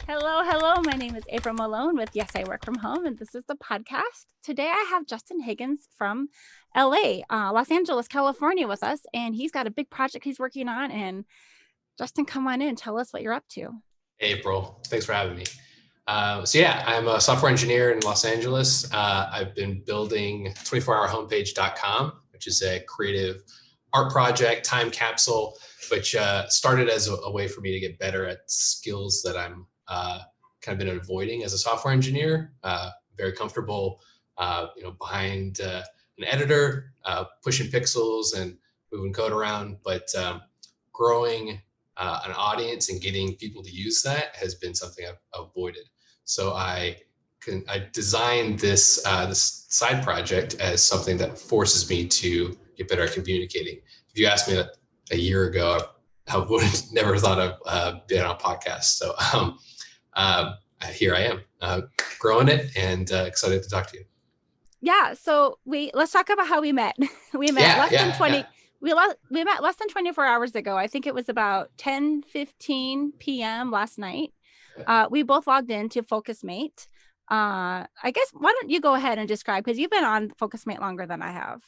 Hello, hello. My name is April Malone with Yes, I Work From Home, and this is the podcast. Today I have Justin Higgins from LA, Los Angeles, California with us, and he's got a big project he's working on. And Justin, come on in, tell us what you're up to. April, thanks for having me. I'm a software engineer in Los Angeles. I've been building 24hourhomepage.com, which is a creative art project, time capsule, which started as a way for me to get better at skills that I'm kind of been avoiding as a software engineer. Very comfortable, behind an editor, pushing pixels and moving code around, but growing an audience and getting people to use that has been something I've avoided. So I designed this side project as something that forces me to get better at communicating. If you asked me a year ago, I would have never thought of being on a podcast. So here I am, growing it and excited to talk to you. Yeah, so let's talk about how we met. We met less than 20. Yeah. We met less than 24 hours ago. I think it was about 10:15 p.m. last night. We both logged into Focusmate. I guess, why don't you go ahead and describe, because you've been on Focusmate longer than I have.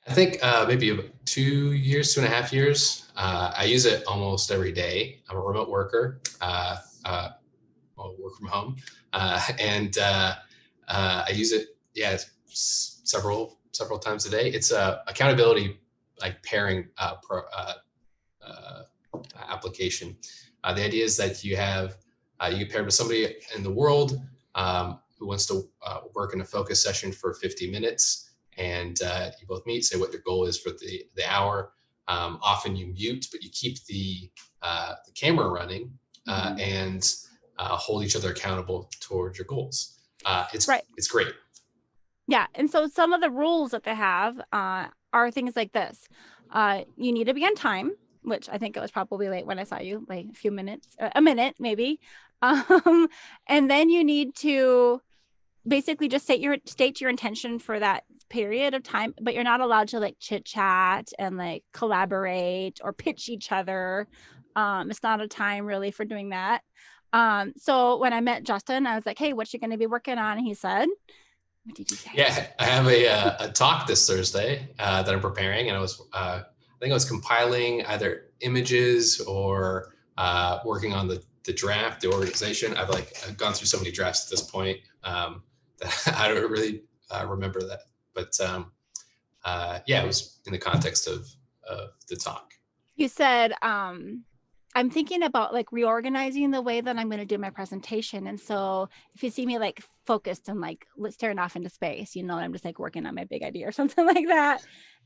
I think maybe about 2.5 years. I use it almost every day. I'm a remote worker. I'll work from home. And I use it, several times a day. It's a accountability, like pairing application. The idea is that you pair with somebody in the world who wants to work in a focus session for 50 minutes, and you both meet, say what your goal is for the hour. Often you mute, but you keep the camera running and hold each other accountable towards your goals. It's great. Yeah, and so some of the rules that they have are things like this. You need to be on time, which I think it was probably late when I saw you, like a minute maybe. And then you need to basically just state your intention for that period of time, but you're not allowed to like chit chat and like collaborate or pitch each other. It's not a time really for doing that. So when I met Justin, I was like, hey, what you going to be working on? And he said, what did you say? Yeah, I have a talk this Thursday that I'm preparing, and I think I was compiling either images or working on the draft, the organization. I've gone through so many drafts at this point that I don't really remember that. But it was in the context of the talk. You said, I'm thinking about like reorganizing the way that I'm going to do my presentation. And so if you see me like focused and like staring off into space, I'm just like working on my big idea or something like that.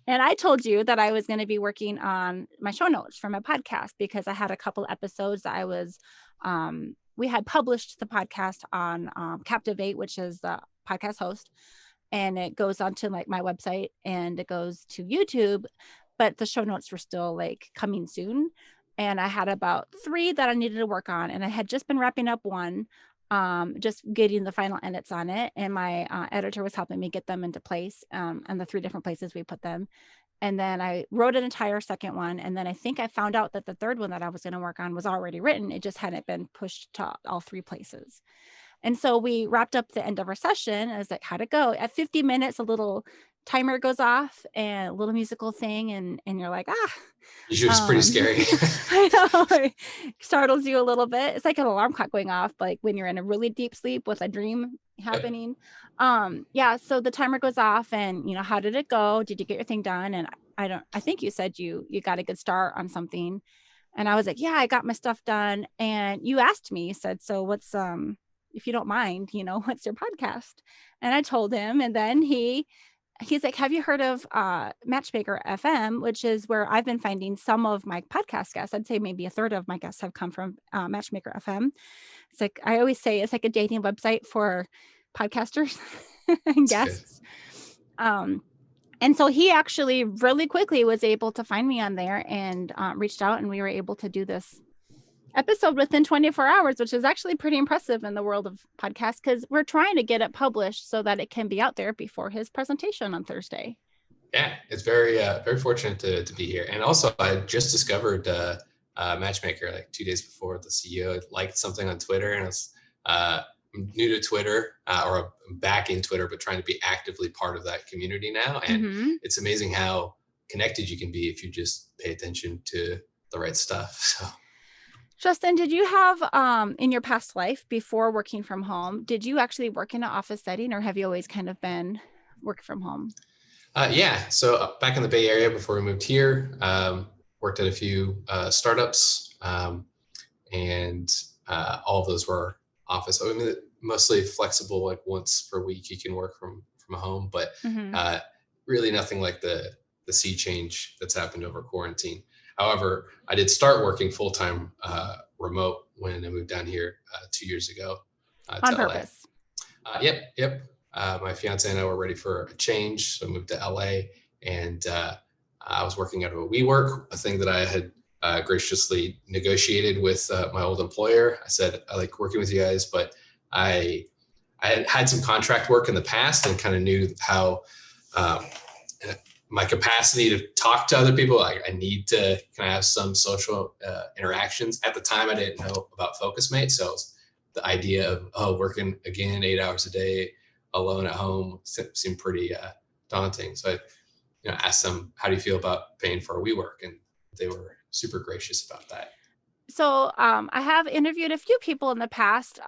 And I told you that I was going to be working on my show notes for my podcast, because I had a couple episodes that we had published the podcast on Captivate, which is the podcast host. And it goes onto like my website and it goes to YouTube, but the show notes were still like coming soon. And I had about 3 that I needed to work on. And I had just been wrapping up one, just getting the final edits on it. And my editor was helping me get them into place, and the 3 different places we put them. And then I wrote an entire second one. And then I think I found out that the third one that I was going to work on was already written. It just hadn't been pushed to all 3 places. And so we wrapped up the end of our session. I was like, how'd it go? At 50 minutes, a little timer goes off and a little musical thing. And you're like, Usually it's pretty scary. I know, it startles you a little bit. It's like an alarm clock going off, like when you're in a really deep sleep with a dream happening. So the timer goes off, and how did it go? Did you get your thing done? And I think you said you got a good start on something. And I was like, yeah, I got my stuff done. And you asked me, you said, so what's if you don't mind, what's your podcast? And I told him, and then he's like, have you heard of Matchmaker FM, which is where I've been finding some of my podcast guests. I'd say maybe a third of my guests have come from Matchmaker FM. It's like, I always say, it's like a dating website for podcasters and guests. And so he actually really quickly was able to find me on there and reached out, and we were able to do this episode within 24 hours, which is actually pretty impressive in the world of podcasts, because we're trying to get it published so that it can be out there before his presentation on Thursday. Yeah, it's very fortunate to be here. And also, I just discovered matchmaker like 2 days before the CEO liked something on Twitter, and I was I'm new to Twitter, or I'm back in Twitter, but trying to be actively part of that community now. And it's amazing how connected you can be if you just pay attention to the right stuff. So, Justin, did you have in your past life before working from home, did you actually work in an office setting, or have you always kind of been work from home? yeah. So back in the Bay Area before we moved here, worked at a few startups, and all of those were office. I mean, mostly flexible, like once per week you can work from home, but really nothing like the sea change that's happened over quarantine. However, I did start working full time remote when I moved down here 2 years ago On to LA. purpose. Yep. My fiance and I were ready for a change, so I moved to LA, and I was working out of a Wework, a thing that I had graciously negotiated with my old employer. I said, I like working with you guys, but I had some contract work in the past and kind of knew how my capacity to talk to other people. I need to kind of have some social interactions. At the time, I didn't know about Focusmate, so the idea of working again 8 hours a day alone at home seemed pretty daunting. So I asked them, how do you feel about paying for a WeWork? And they were super gracious about that. So I have interviewed a few people in the past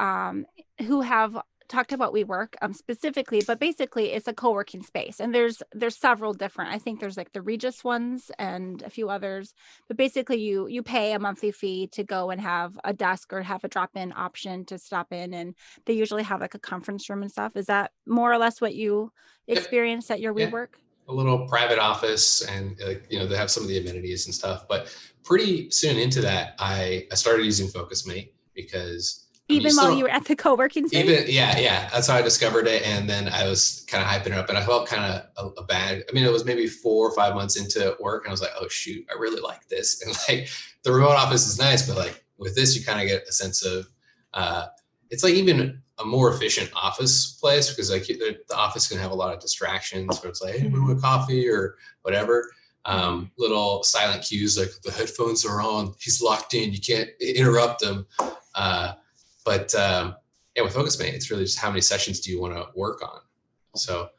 who have talked about WeWork specifically, but basically it's a co-working space, and there's several different. I think there's like the Regis ones and a few others, but basically you pay a monthly fee to go and have a desk or have a drop-in option to stop in, and they usually have like a conference room and stuff. Is that more or less what you experienced at your WeWork? A little private office, and they have some of the amenities and stuff. But pretty soon into that, I started using Focusmate because even while you were at the co-working space? Yeah, that's how I discovered it. And then I was kind of hyping it up, and I felt kind of a bad. I mean, it was maybe 4 or 5 months into work, and I was like, oh shoot, I really like this. And like the remote office is nice, but like with this, you kind of get a sense of it's like even a more efficient office place, because like the office can have a lot of distractions where it's like, hey, we want coffee or whatever. Little silent cues like the headphones are on, he's locked in, you can't interrupt him. But with Focusmate, it's really just how many sessions do you want to work on. So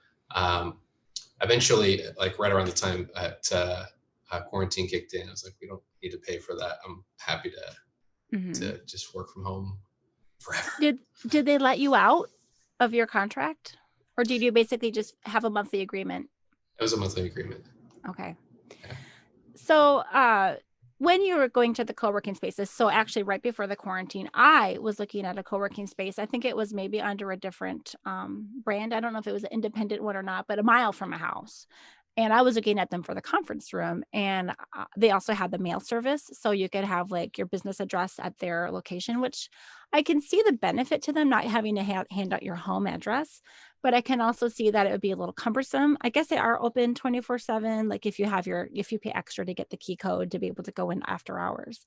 eventually, like right around the time that quarantine kicked in, I was like, we don't need to pay for that. I'm happy to just work from home forever. Did they let you out of your contract, or did you basically just have a monthly agreement? It was a monthly agreement. Okay. Yeah. So when you were going to the co-working spaces, so actually right before the quarantine, I was looking at a co-working space. I think it was maybe under a different brand. I don't know if it was an independent one or not, but a mile from my house. And I was looking at them for the conference room, and they also had the mail service. So you could have like your business address at their location, which I can see the benefit to them not having to hand out your home address. But I can also see that it would be a little cumbersome. I guess they are open 24/7. Like if you pay extra to get the key code to be able to go in after hours.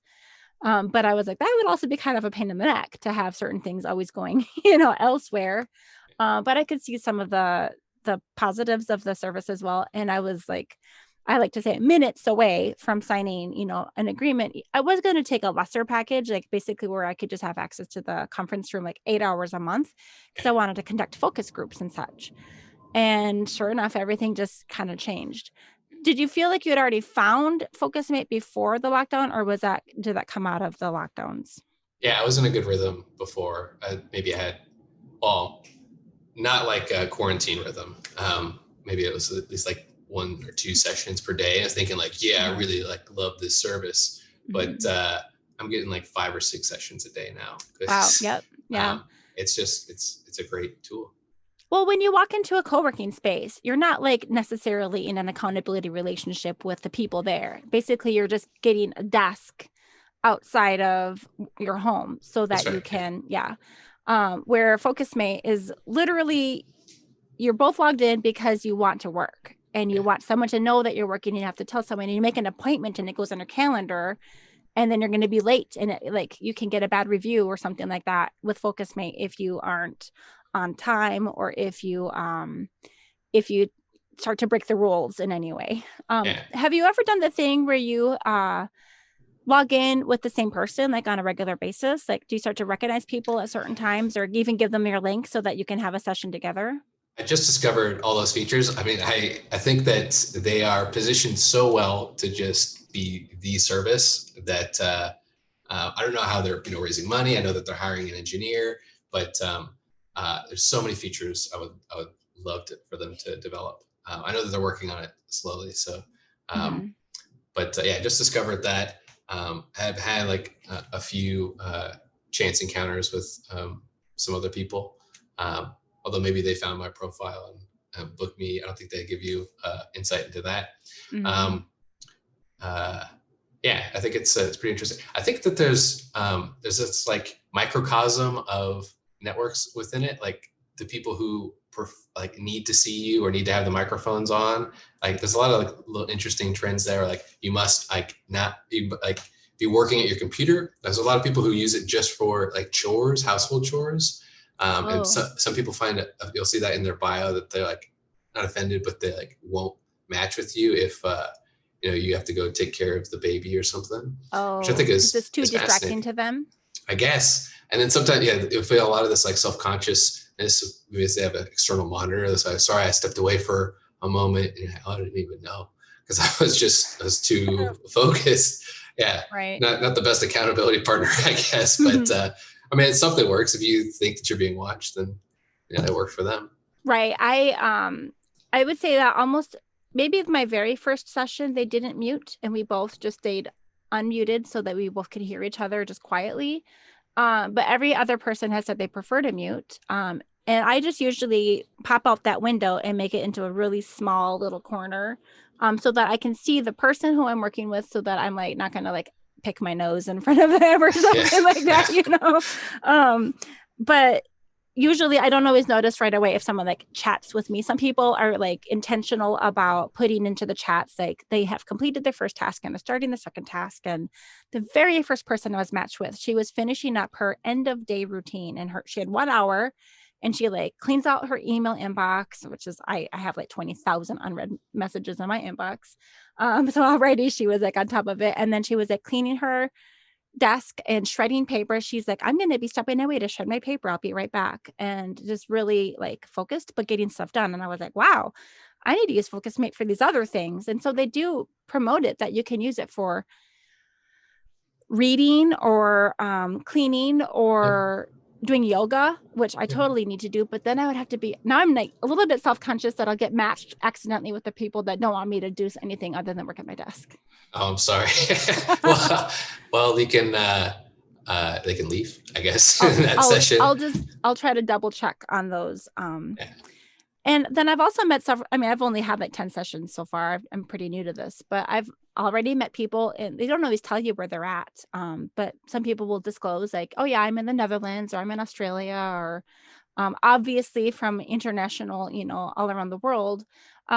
But I was like, that would also be kind of a pain in the neck to have certain things always going, elsewhere. But I could see some of the positives of the service as well. And I was like, I like to say minutes away from signing, an agreement. I was going to take a lesser package, like basically where I could just have access to the conference room like 8 hours a month, because I wanted to conduct focus groups and such. And sure enough, everything just kind of changed. Did you feel like you had already found Focusmate before the lockdown, or did that come out of the lockdowns? Yeah, I was in a good rhythm before. Maybe I had, well, not like a quarantine rhythm. Maybe it was at least like 1 or 2 sessions per day. I was thinking like, I really love this service, but I'm getting like 5 or 6 sessions a day now. Wow. Yep. Yeah. It's a great tool. Well, when you walk into a co-working space, you're not like necessarily in an accountability relationship with the people there. Basically, you're just getting a desk outside of your home so that you can, where Focusmate is literally, you're both logged in because you want to work and you want someone to know that you're working. You have to tell someone, and you make an appointment and it goes on your calendar, and then you're going to be late, and you can get a bad review or something like that with Focusmate if you aren't on time, or if you start to break the rules in any way. Have you ever done the thing where you log in with the same person like on a regular basis? Like, do you start to recognize people at certain times, or even give them your link so that you can have a session together? I just discovered all those features. I mean, I think that they are positioned so well to just be the service that I don't know how they're raising money. I know that they're hiring an engineer, but there's so many features I would love for them to develop. I know that they're working on it slowly. So, Mm-hmm. but yeah, I just discovered that. I've had like a few chance encounters with some other people. Although maybe they found my profile and booked me. I don't think they give you insight into that. Mm-hmm. Um, uh, yeah, I think it's pretty interesting. I think that there's this like microcosm of networks within it, like the people who like need to see you or need to have the microphones on. Like there's a lot of like little interesting trends there. Like you must like not be like be working at your computer. There's a lot of people who use it just for like chores, household chores. And Oh, some people find it, you'll see that in their bio that they're like not offended, but they like won't match with you if you have to go take care of the baby or something, which I think because it's too is distracting fascinating, to them. I guess. And then sometimes, yeah, you feel a lot of this like self-consciousness because they have an external monitor. So sorry, I stepped away for a moment and I didn't even know because I was too focused. Yeah, Right. not the best accountability partner, I guess. But I mean, it's something works. If you think that you're being watched, then it worked for them. Right. I would say that almost maybe my very first session they didn't mute and we both just stayed unmuted so that we both could hear each other just quietly. But every other person has said they prefer to mute. And I just usually pop out that window and make it into a really small little corner, so that I can see the person who I'm working with, so that I'm like not gonna like pick my nose in front of them or Yeah, something like yeah, that. But usually I don't always notice right away if someone like chats with me. Some people are like intentional about putting into the chats like they have completed their first task and are starting the second task. And the very first person I was matched with, she was finishing up her end of day routine, and she had 1 hour, and she like cleans out her email inbox, which is I have like 20,000 unread messages in my inbox. So already she was like on top of it, and then she was like cleaning her desk and shredding paper. She's like, I'm going to be stepping away to shred my paper. I'll be right back. And just really like focused, but getting stuff done. And I was like, wow, I need to use Focusmate for these other things. And so they do promote it that you can use it for reading or cleaning yep, or doing yoga, which I yep. totally need to do. But then I would have to be, now I'm like a little bit self-conscious that I'll get matched accidentally with the people that don't want me to do anything other than work at my desk. Oh, I'm sorry. well, they can leave, I guess, I'll in that I'll session. I'll try to double check on those. Yeah. And then I've also met several. I mean, I've only had like 10 sessions so far. I'm pretty new to this, but I've already met people, and they don't always tell you where they're at. But some people will disclose like, oh yeah, I'm in the Netherlands, or I'm in Australia, or obviously from international, all around the world,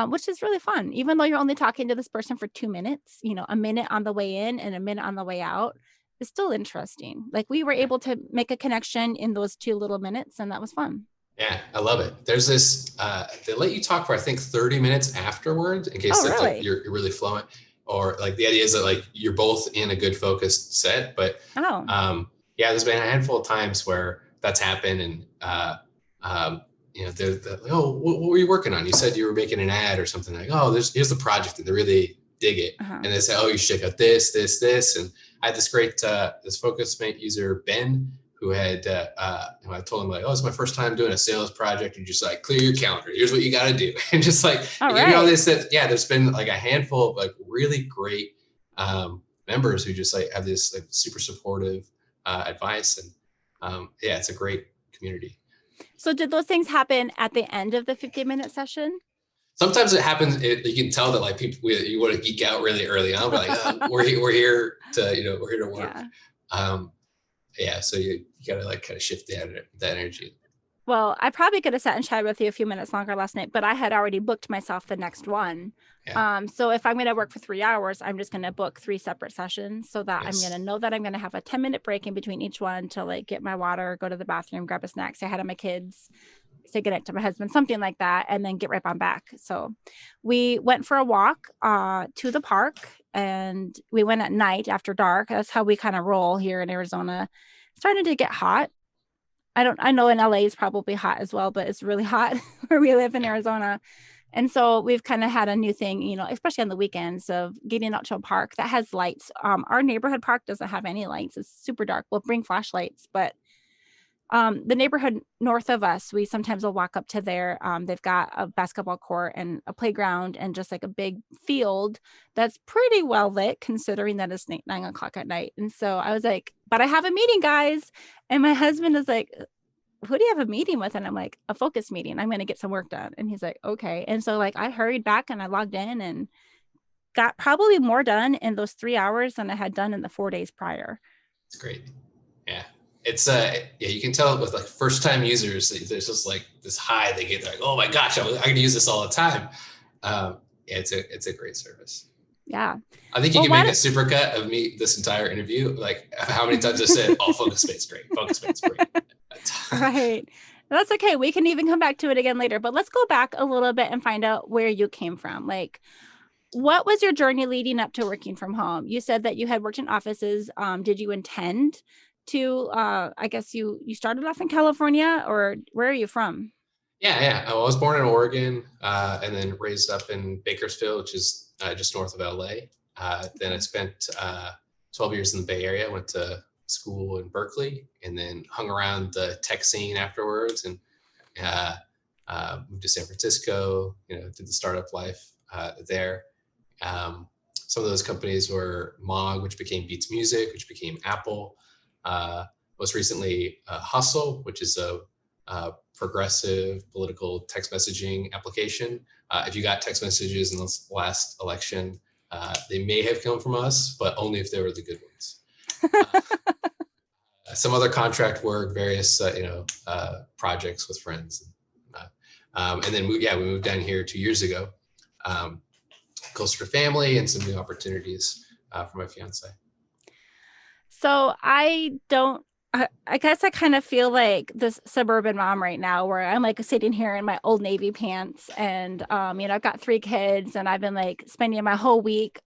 which is really fun. Even though you're only talking to this person for 2 minutes, a minute on the way in and a minute on the way out, it's still interesting. Like we were able to make a connection in those 2 little minutes, and that was fun. Yeah, I love it. There's this, they let you talk for, I think, 30 minutes afterwards in case Oh, that like really? you're really fluent, or like the idea is that like you're both in a good focused set. But Oh, yeah, there's been a handful of times where that's happened. And, they're like, oh, what were you working on? You said you were making an ad or something, like, oh, here's the project, and they really dig it. uh-huh. And they say, oh, you should check out this, this, this. And I had this great, this Focusmate user, Ben, who had, I told him like, oh, it's my first time doing a sales project. And just like, clear your calendar. Here's what you got to do. And just like, All they give you all right. this, that, yeah, there's been like a handful of like really great members who just like have this like super supportive advice. And yeah, it's a great community. So did those things happen at the end of the 50-minute session? Sometimes it happens. You can tell that like people, you want to geek out really early on, but like, we're here to, we're here to work. Yeah. Yeah. So you got to like kind of shift that energy. Well, I probably could have sat and chatted with you a few minutes longer last night, but I had already booked myself the next one. Yeah. So if I'm going to work for 3 hours, I'm just going to book 3 separate sessions so that I'm going to Yes. know that I'm going to have a 10-minute break in between each one to like get my water, go to the bathroom, grab a snack, say hi to my kids, say goodnight to my husband, something like that, and then get right on back. So we went for a walk to the park, and we went at night after dark. That's how we kind of roll here in Arizona. It's starting to get hot. I know in LA is probably hot as well, but it's really hot where we live in Arizona. And so we've kind of had a new thing, especially on the weekends, of getting out to a park that has lights. Our neighborhood park doesn't have any lights. It's super dark. We'll bring flashlights, but the neighborhood north of us, we sometimes will walk up to there. They've got a basketball court and a playground and just like a big field that's pretty well lit, considering that it's 9 o'clock at night. And so I was like, but I have a meeting, guys. And my husband is like, who do you have a meeting with? And I'm like, a focus meeting. I'm going to get some work done. And he's like, okay. And so like I hurried back and I logged in and got probably more done in those 3 hours than I had done in the 4 days prior. It's great. Yeah. It's you can tell with like first time users, there's just like this high they get, like, oh my gosh, I can use this all the time. It's a great service. Yeah. I think you can make a supercut of me this entire interview. Like how many times I said, oh, Focusmate's great. Focusmate's great. Right. That's okay. We can even come back to it again later, but let's go back a little bit and find out where you came from. Like, what was your journey leading up to working from home? You said that you had worked in offices. Did you intend to, I guess you started off in California, or where are you from? Yeah. I was born in Oregon and then raised up in Bakersfield, which is just north of LA. Then I spent 12 years in the Bay Area, went to school in Berkeley, and then hung around the tech scene afterwards, and moved to San Francisco, did the startup life there. Some of those companies were Mog, which became Beats Music, which became Apple. Most recently, Hustle, which is a progressive political text messaging application. If you got text messages in the last election, they may have come from us, but only if they were the good ones. Some other contract work, various projects with friends, and then we moved down here 2 years ago, closer to family and some new opportunities for my fiance. So I guess I kind of feel like this suburban mom right now, where I'm like sitting here in my Old Navy pants, and I've got 3 kids, and I've been like spending my whole week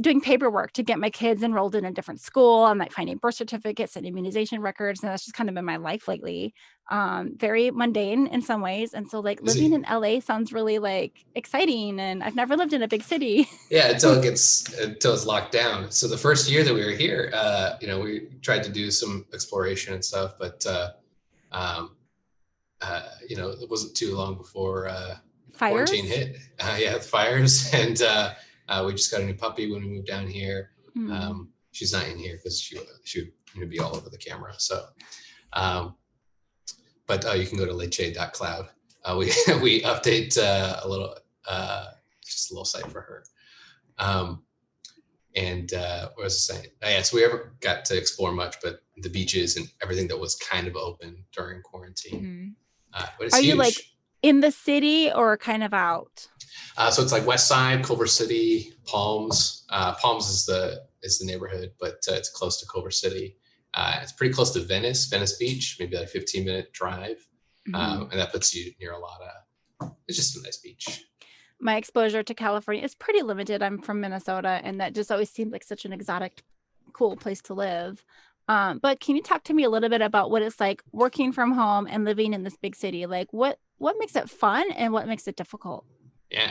doing paperwork to get my kids enrolled in a different school. I'm like finding birth certificates and immunization records. And that's just kind of been my life lately. Very mundane in some ways. And so like living in LA sounds really like exciting. And I've never lived in a big city. Yeah, until it's locked down. So the first year that we were here, we tried to do some exploration and stuff, but it wasn't too long before quarantine hit. Fires. And we just got a new puppy when we moved down here. She's not in here because she would be all over the camera. So, but you can go to leche.cloud. We update a little, just a little site for her. What was I saying? So we ever got to explore much, but the beaches and everything that was kind of open during quarantine. But it's Are huge. You like in the city or kind of out? So it's like West Side, Culver City, Palms. Palms is the neighborhood, but it's close to Culver City. It's pretty close to Venice Beach, maybe like a 15-minute drive. And that puts you near a lot of, it's just a nice beach. My exposure to California is pretty limited. I'm from Minnesota, and that just always seemed like such an exotic, cool place to live. But can you talk to me a little bit about what it's like working from home and living in this big city? Like what makes it fun and what makes it difficult? Yeah.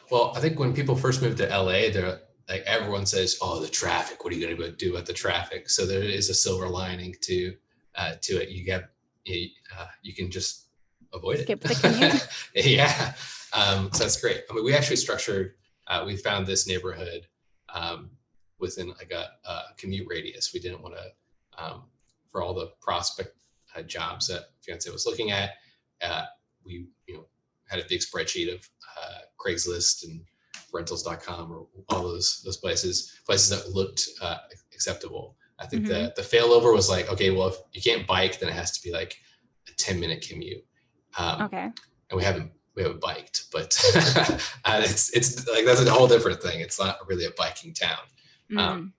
Well, I think when people first moved to LA, they're like, everyone says, oh, the traffic, what are you going to do about the traffic? So there is a silver lining to it. You can just avoid Skip it. the commute. Yeah. So that's great. I mean, we actually structured, we found this neighborhood within like a commute radius. We didn't want to, for all the prospect jobs that fiance was looking at, we, had a big spreadsheet of Craigslist and rentals.com or all those places that looked acceptable. I think the failover was like, okay, well, if you can't bike, then it has to be like a 10-minute commute. Okay. And we haven't biked, but it's like, that's a whole different thing. It's not really a biking town. But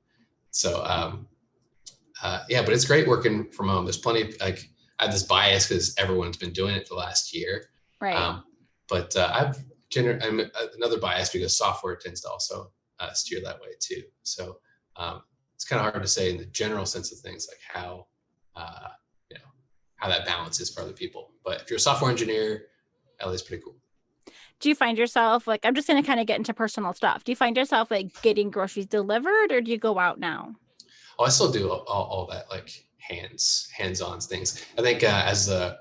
it's great working from home. There's plenty of, like, I have this bias because everyone's been doing it for the last year. Right. But I'm another bias because software tends to also steer that way too. So it's kind of hard to say in the general sense of things, like how, how that balance is for other people. But if you're a software engineer, LA is pretty cool. Do you find yourself like, I'm just going to kind of get into personal stuff. Do you find yourself like getting groceries delivered, or do you go out now? Oh, I still do all that, like hands-on things. I think as the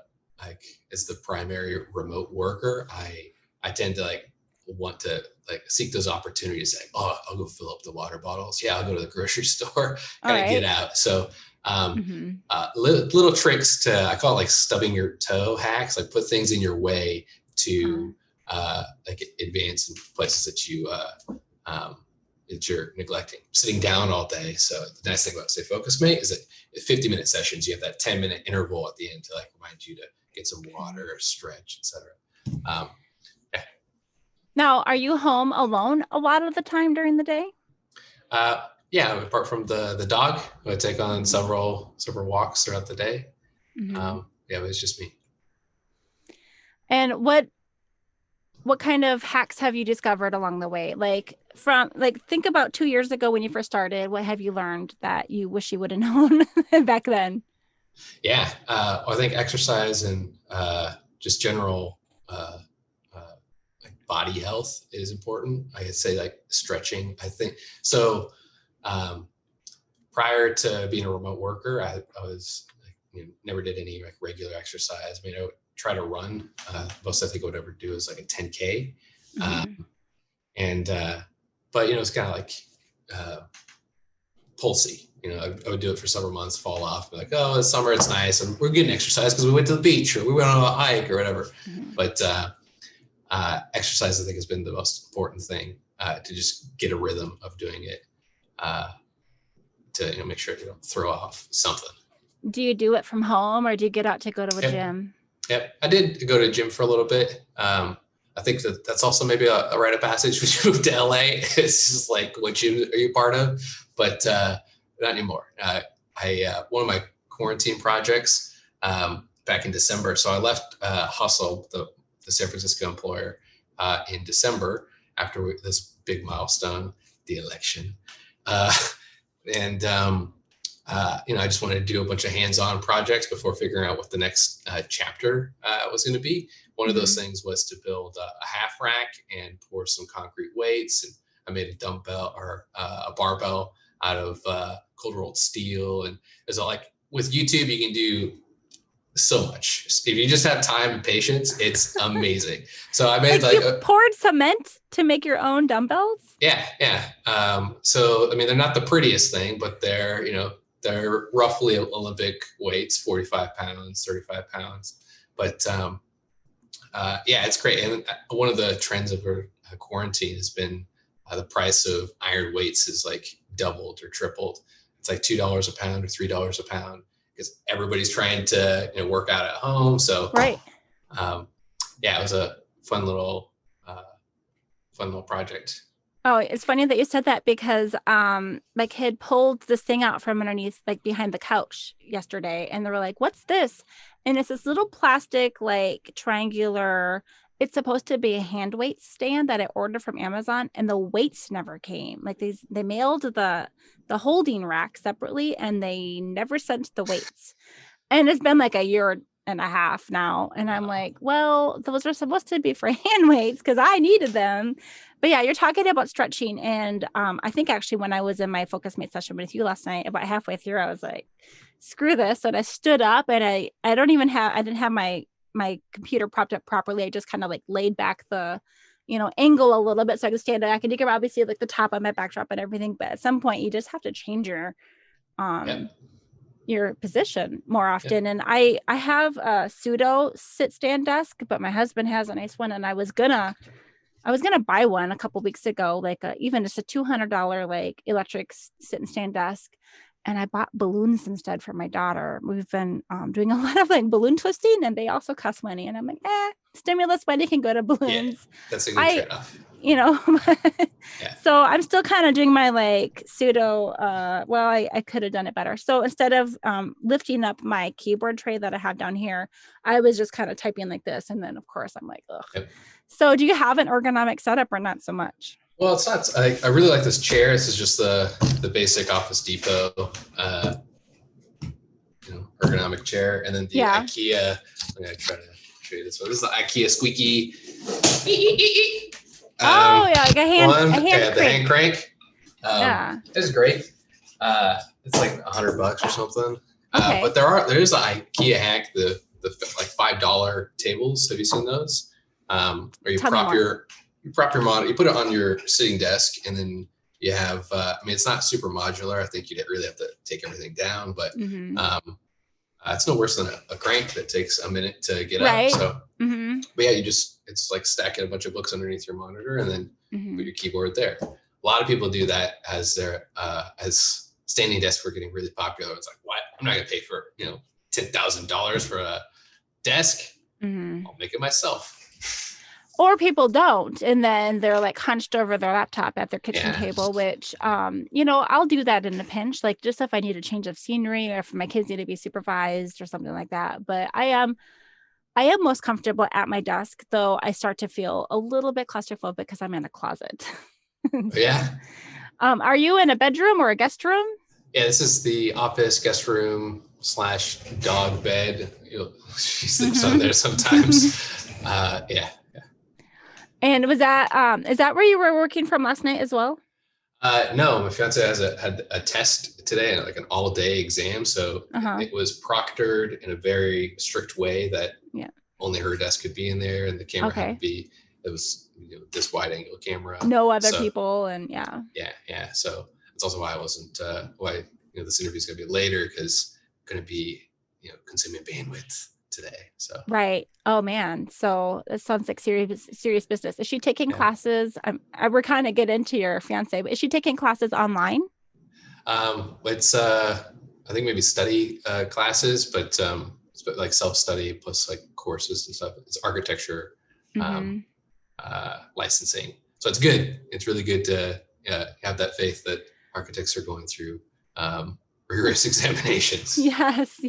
primary remote worker, I tend to like want to like seek those opportunities. Like, oh, I'll go fill up the water bottles. Yeah, I'll go to the grocery store. Kind of get out. So little tricks I call it like stubbing your toe hacks. Like put things in your way to like advance in places that you're neglecting. Sitting down all day. So the nice thing about, say, Focusmate is that at 50-minute sessions, you have that 10-minute interval at the end to like remind you to get some water or stretch, etc. Yeah. Now, are you home alone a lot of the time during the day? Yeah, apart from the dog, I take on several walks throughout the day. Yeah, but it's just me. And what kind of hacks have you discovered along the way? Like think about 2 years ago when you first started, what have you learned that you wish you would have known back then? Yeah, I think exercise and just general like body health is important. I could say like stretching. I think so. Prior to being a remote worker, I was never did any like regular exercise. I mean, I would try to run. Most I think I would ever do is like a 10K. But it's kind of like pulsy. I would do it for several months, fall off, be like, oh, it's summer, it's nice, and we're getting exercise because we went to the beach or we went on a hike or whatever. But exercise, I think, has been the most important thing to just get a rhythm of doing it, to make sure you don't throw off something. Do you do it from home, or do you get out to go to a gym? Yep, I did go to a gym for a little bit. I think that's also maybe a rite of passage when you move to LA. It's just like, what gym are you part of? But not anymore. One of my quarantine projects back in December. So I left Hustle, the San Francisco employer, in December after this big milestone, the election. I just wanted to do a bunch of hands-on projects before figuring out what the next chapter was going to be. One of those things was to build a half rack and pour some concrete weights. And I made a dumbbell or a barbell out of cold rolled steel. And there's like, with YouTube, you can do so much. If you just have time and patience, it's amazing. So I made you poured cement to make your own dumbbells? Yeah. So, I mean, they're not the prettiest thing, but they're roughly Olympic weights, 45 pounds, 35 pounds. But yeah, it's great. And one of the trends of quarantine has been the price of iron weights is like doubled or tripled. It's like $2 a pound or $3 a pound because everybody's trying to work out at home. So right. Yeah, it was a fun little project. Oh, it's funny that you said that because my kid pulled this thing out from underneath, like behind the couch yesterday, and they were like, "What's this?" And it's this little plastic, like triangular. It's supposed to be a hand weight stand that I ordered from Amazon, and the weights never came. Like they mailed the holding rack separately, and they never sent the weights. And it's been like a year and a half now, and I'm like, well, those are supposed to be for hand weights because I needed them. But yeah, you're talking about stretching, and I think actually when I was in my Focusmate session with you last night, about halfway through, I was like, screw this, and I stood up, and I didn't have my computer propped up properly. I just kind of like laid back the angle a little bit so I could stand back, and you can obviously like the top of my backdrop and everything, but at some point you just have to change your position more often. And I have a pseudo sit stand desk, but my husband has a nice one, and I was gonna buy one a couple weeks ago, like even just a $200 like electric sit and stand desk. And I bought balloons instead for my daughter. We've been doing a lot of like balloon twisting, and they also cost money. And I'm like, stimulus money can go to balloons. Yeah, that's a good trade-off. Yeah. So I'm still kind of doing my like pseudo, I could have done it better. So instead of lifting up my keyboard tray that I have down here, I was just kind of typing like this. And then of course I'm like, ugh. Yep. So do you have an ergonomic setup or not so much? Well, it's not. I really like this chair. This is just the basic Office Depot, uh, ergonomic chair, and then the Yeah. IKEA. I'm gonna try to show you this one. This is the IKEA squeaky. Oh yeah, like a hand the crank. hand crank. Yeah. This is great. It's like $100 or something. Okay. But there is the IKEA hack, the like $5 tables. Have you seen those? Where Tell me more. you prop your monitor, you put it on your sitting desk, and then you have. It's not super modular. I think you'd really have to take everything down, but it's no worse than a crank that takes a minute to get up. So, but yeah, it's like stacking a bunch of books underneath your monitor, and then put your keyboard there. A lot of people do that as their as standing desks were getting really popular. It's like, what? I'm not gonna pay for $10,000 for a desk. I'll make it myself. Or people don't, and then they're like hunched over their laptop at their kitchen table, which I'll do that in a pinch, like just if I need a change of scenery or if my kids need to be supervised or something like that. But I am most comfortable at my desk, though I start to feel a little bit claustrophobic because I'm in a closet. Yeah. Are you in a bedroom or a guest room? Yeah, this is the office guest room / dog bed. She sleeps on there sometimes. Yeah. And was that is that where you were working from last night as well? No, my fiance had a test today, like an all-day exam. So it was proctored in a very strict way that only her desk could be in there, and the camera had to be. It was this wide-angle camera. No other people, and yeah. So that's also why I wasn't. Why this interview is going to be later, because I'm going to be consuming bandwidth today. So right. Oh man. So this sounds like serious business. Is she taking classes? We're kind of get into your fiance, but is she taking classes online? It's I think maybe study classes, but it's like self-study plus like courses and stuff. It's architecture licensing, so it's good. It's really good to have that faith that architects are going through rigorous examinations. Yes.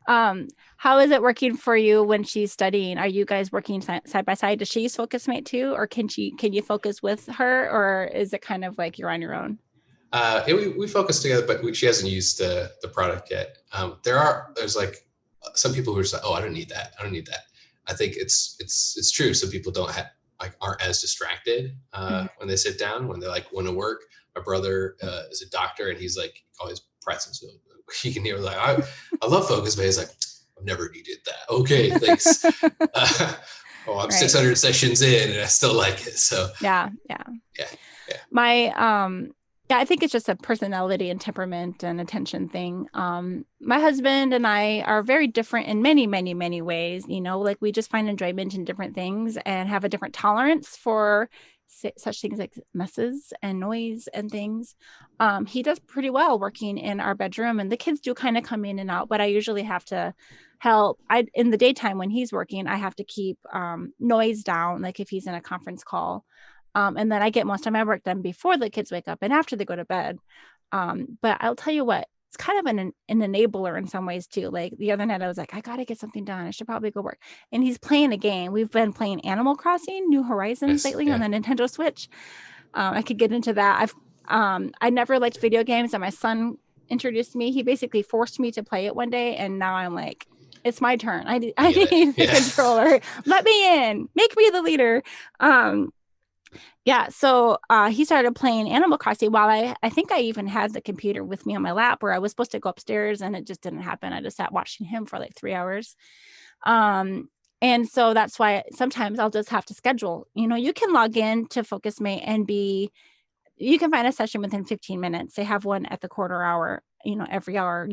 How is it working for you when she's studying? Are you guys working side by side? Does she use Focusmate too, or can you focus with her, or is it kind of like you're on your own? We focus together, but she hasn't used the product yet. There's like some people who are just like, oh, I don't need that. I think it's true. Some people aren't as distracted when they sit down, when they want to work. My brother is a doctor, and he's like always pressing, so he can hear like, I love Focusmate. He's like, I've never needed that. Okay, thanks. I'm 600 sessions in, and I still like it. So yeah. I think it's just a personality and temperament and attention thing. My husband and I are very different in many, many, many ways. Like we just find enjoyment in different things and have a different tolerance for such things like messes and noise and things. He does pretty well working in our bedroom, and the kids do kind of come in and out, but I usually have to help. In the daytime when he's working, I have to keep noise down, like if he's in a conference call. And then I get most of my work done before the kids wake up and after they go to bed. But I'll tell you what, it's kind of an enabler in some ways too. Like the other night I was like, I got to get something done. I should probably go work. And he's playing a game. We've been playing Animal Crossing, New Horizons lately on the Nintendo Switch. I could get into that. I never liked video games, and my son introduced me. He basically forced me to play it one day. And now I'm like, it's my turn. I need the controller. Let me in. Make me the leader. So he started playing Animal Crossing while I think I even had the computer with me on my lap, where I was supposed to go upstairs, and it just didn't happen. I just sat watching him for like 3 hours. And so that's why sometimes I'll just have to schedule. You can log in to Focusmate and you can find a session within 15 minutes. They have one at the quarter hour, every hour.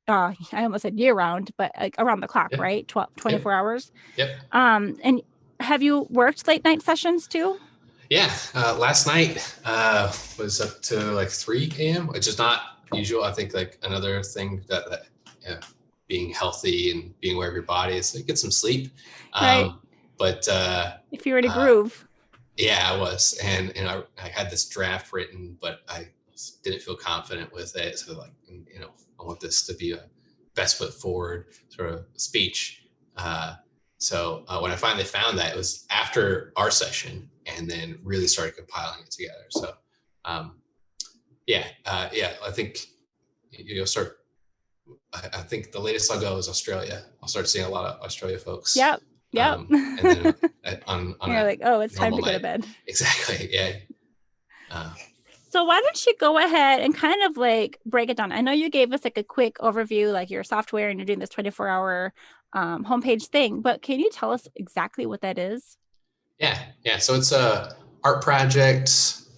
I almost said year round, but like around the clock, right? 24 hours. Yep. And have you worked late night sessions too? Yeah, last night was up to like 3 a.m., which is not usual. I think like another thing that being healthy and being aware of your body is like get some sleep. Right. But if you were in a groove. Yeah, I was. And I had this draft written, but I didn't feel confident with it. So like, I want this to be a best foot forward sort of speech. So when I finally found that, it was after our session, and then really started compiling it together. So I think you'll start. I think the latest I'll go is Australia. I'll start seeing a lot of Australia folks. Yep. And then on you're a like, oh, it's time to go night. to bed. Exactly. Yeah. So why don't you go ahead and kind of like break it down? I know you gave us like a quick overview, like your software, and you're doing this 24-hour homepage thing, but can you tell us exactly what that is? Yeah. So it's a art project,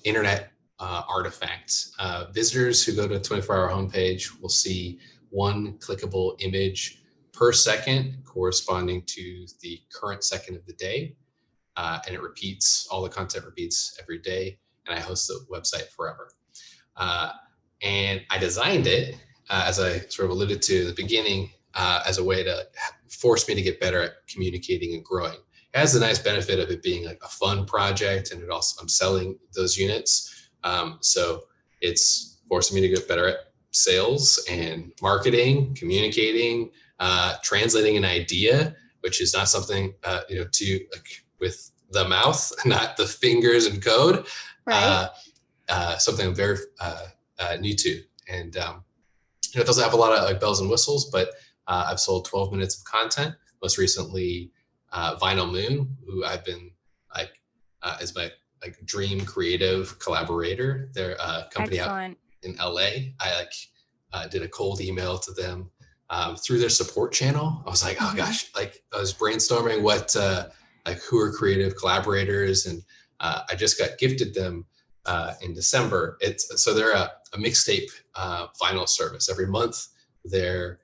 internet artifact. Visitors who go to a 24-hour homepage will see one clickable image per second corresponding to the current second of the day. And it repeats, all the content repeats every day. And I host the website forever. And I designed it, as I sort of alluded to in the beginning, as a way to force me to get better at communicating and growing. It has the nice benefit of it being like a fun project, and it also, I'm selling those units. So it's forcing me to get better at sales and marketing, communicating, translating an idea, which is not something, to like with the mouth, not the fingers and code. Right. Something I'm very new to. And it doesn't have a lot of like bells and whistles, but I've sold 12 minutes of content. Most recently, Vinyl Moon, who I've been like is my like dream creative collaborator. They're a company Excellent. out in LA. I did a cold email to them through their support channel. I was like, oh gosh, like I was brainstorming what like who are creative collaborators, and I just got gifted them in December. So they're a mixtape vinyl service. Every month, their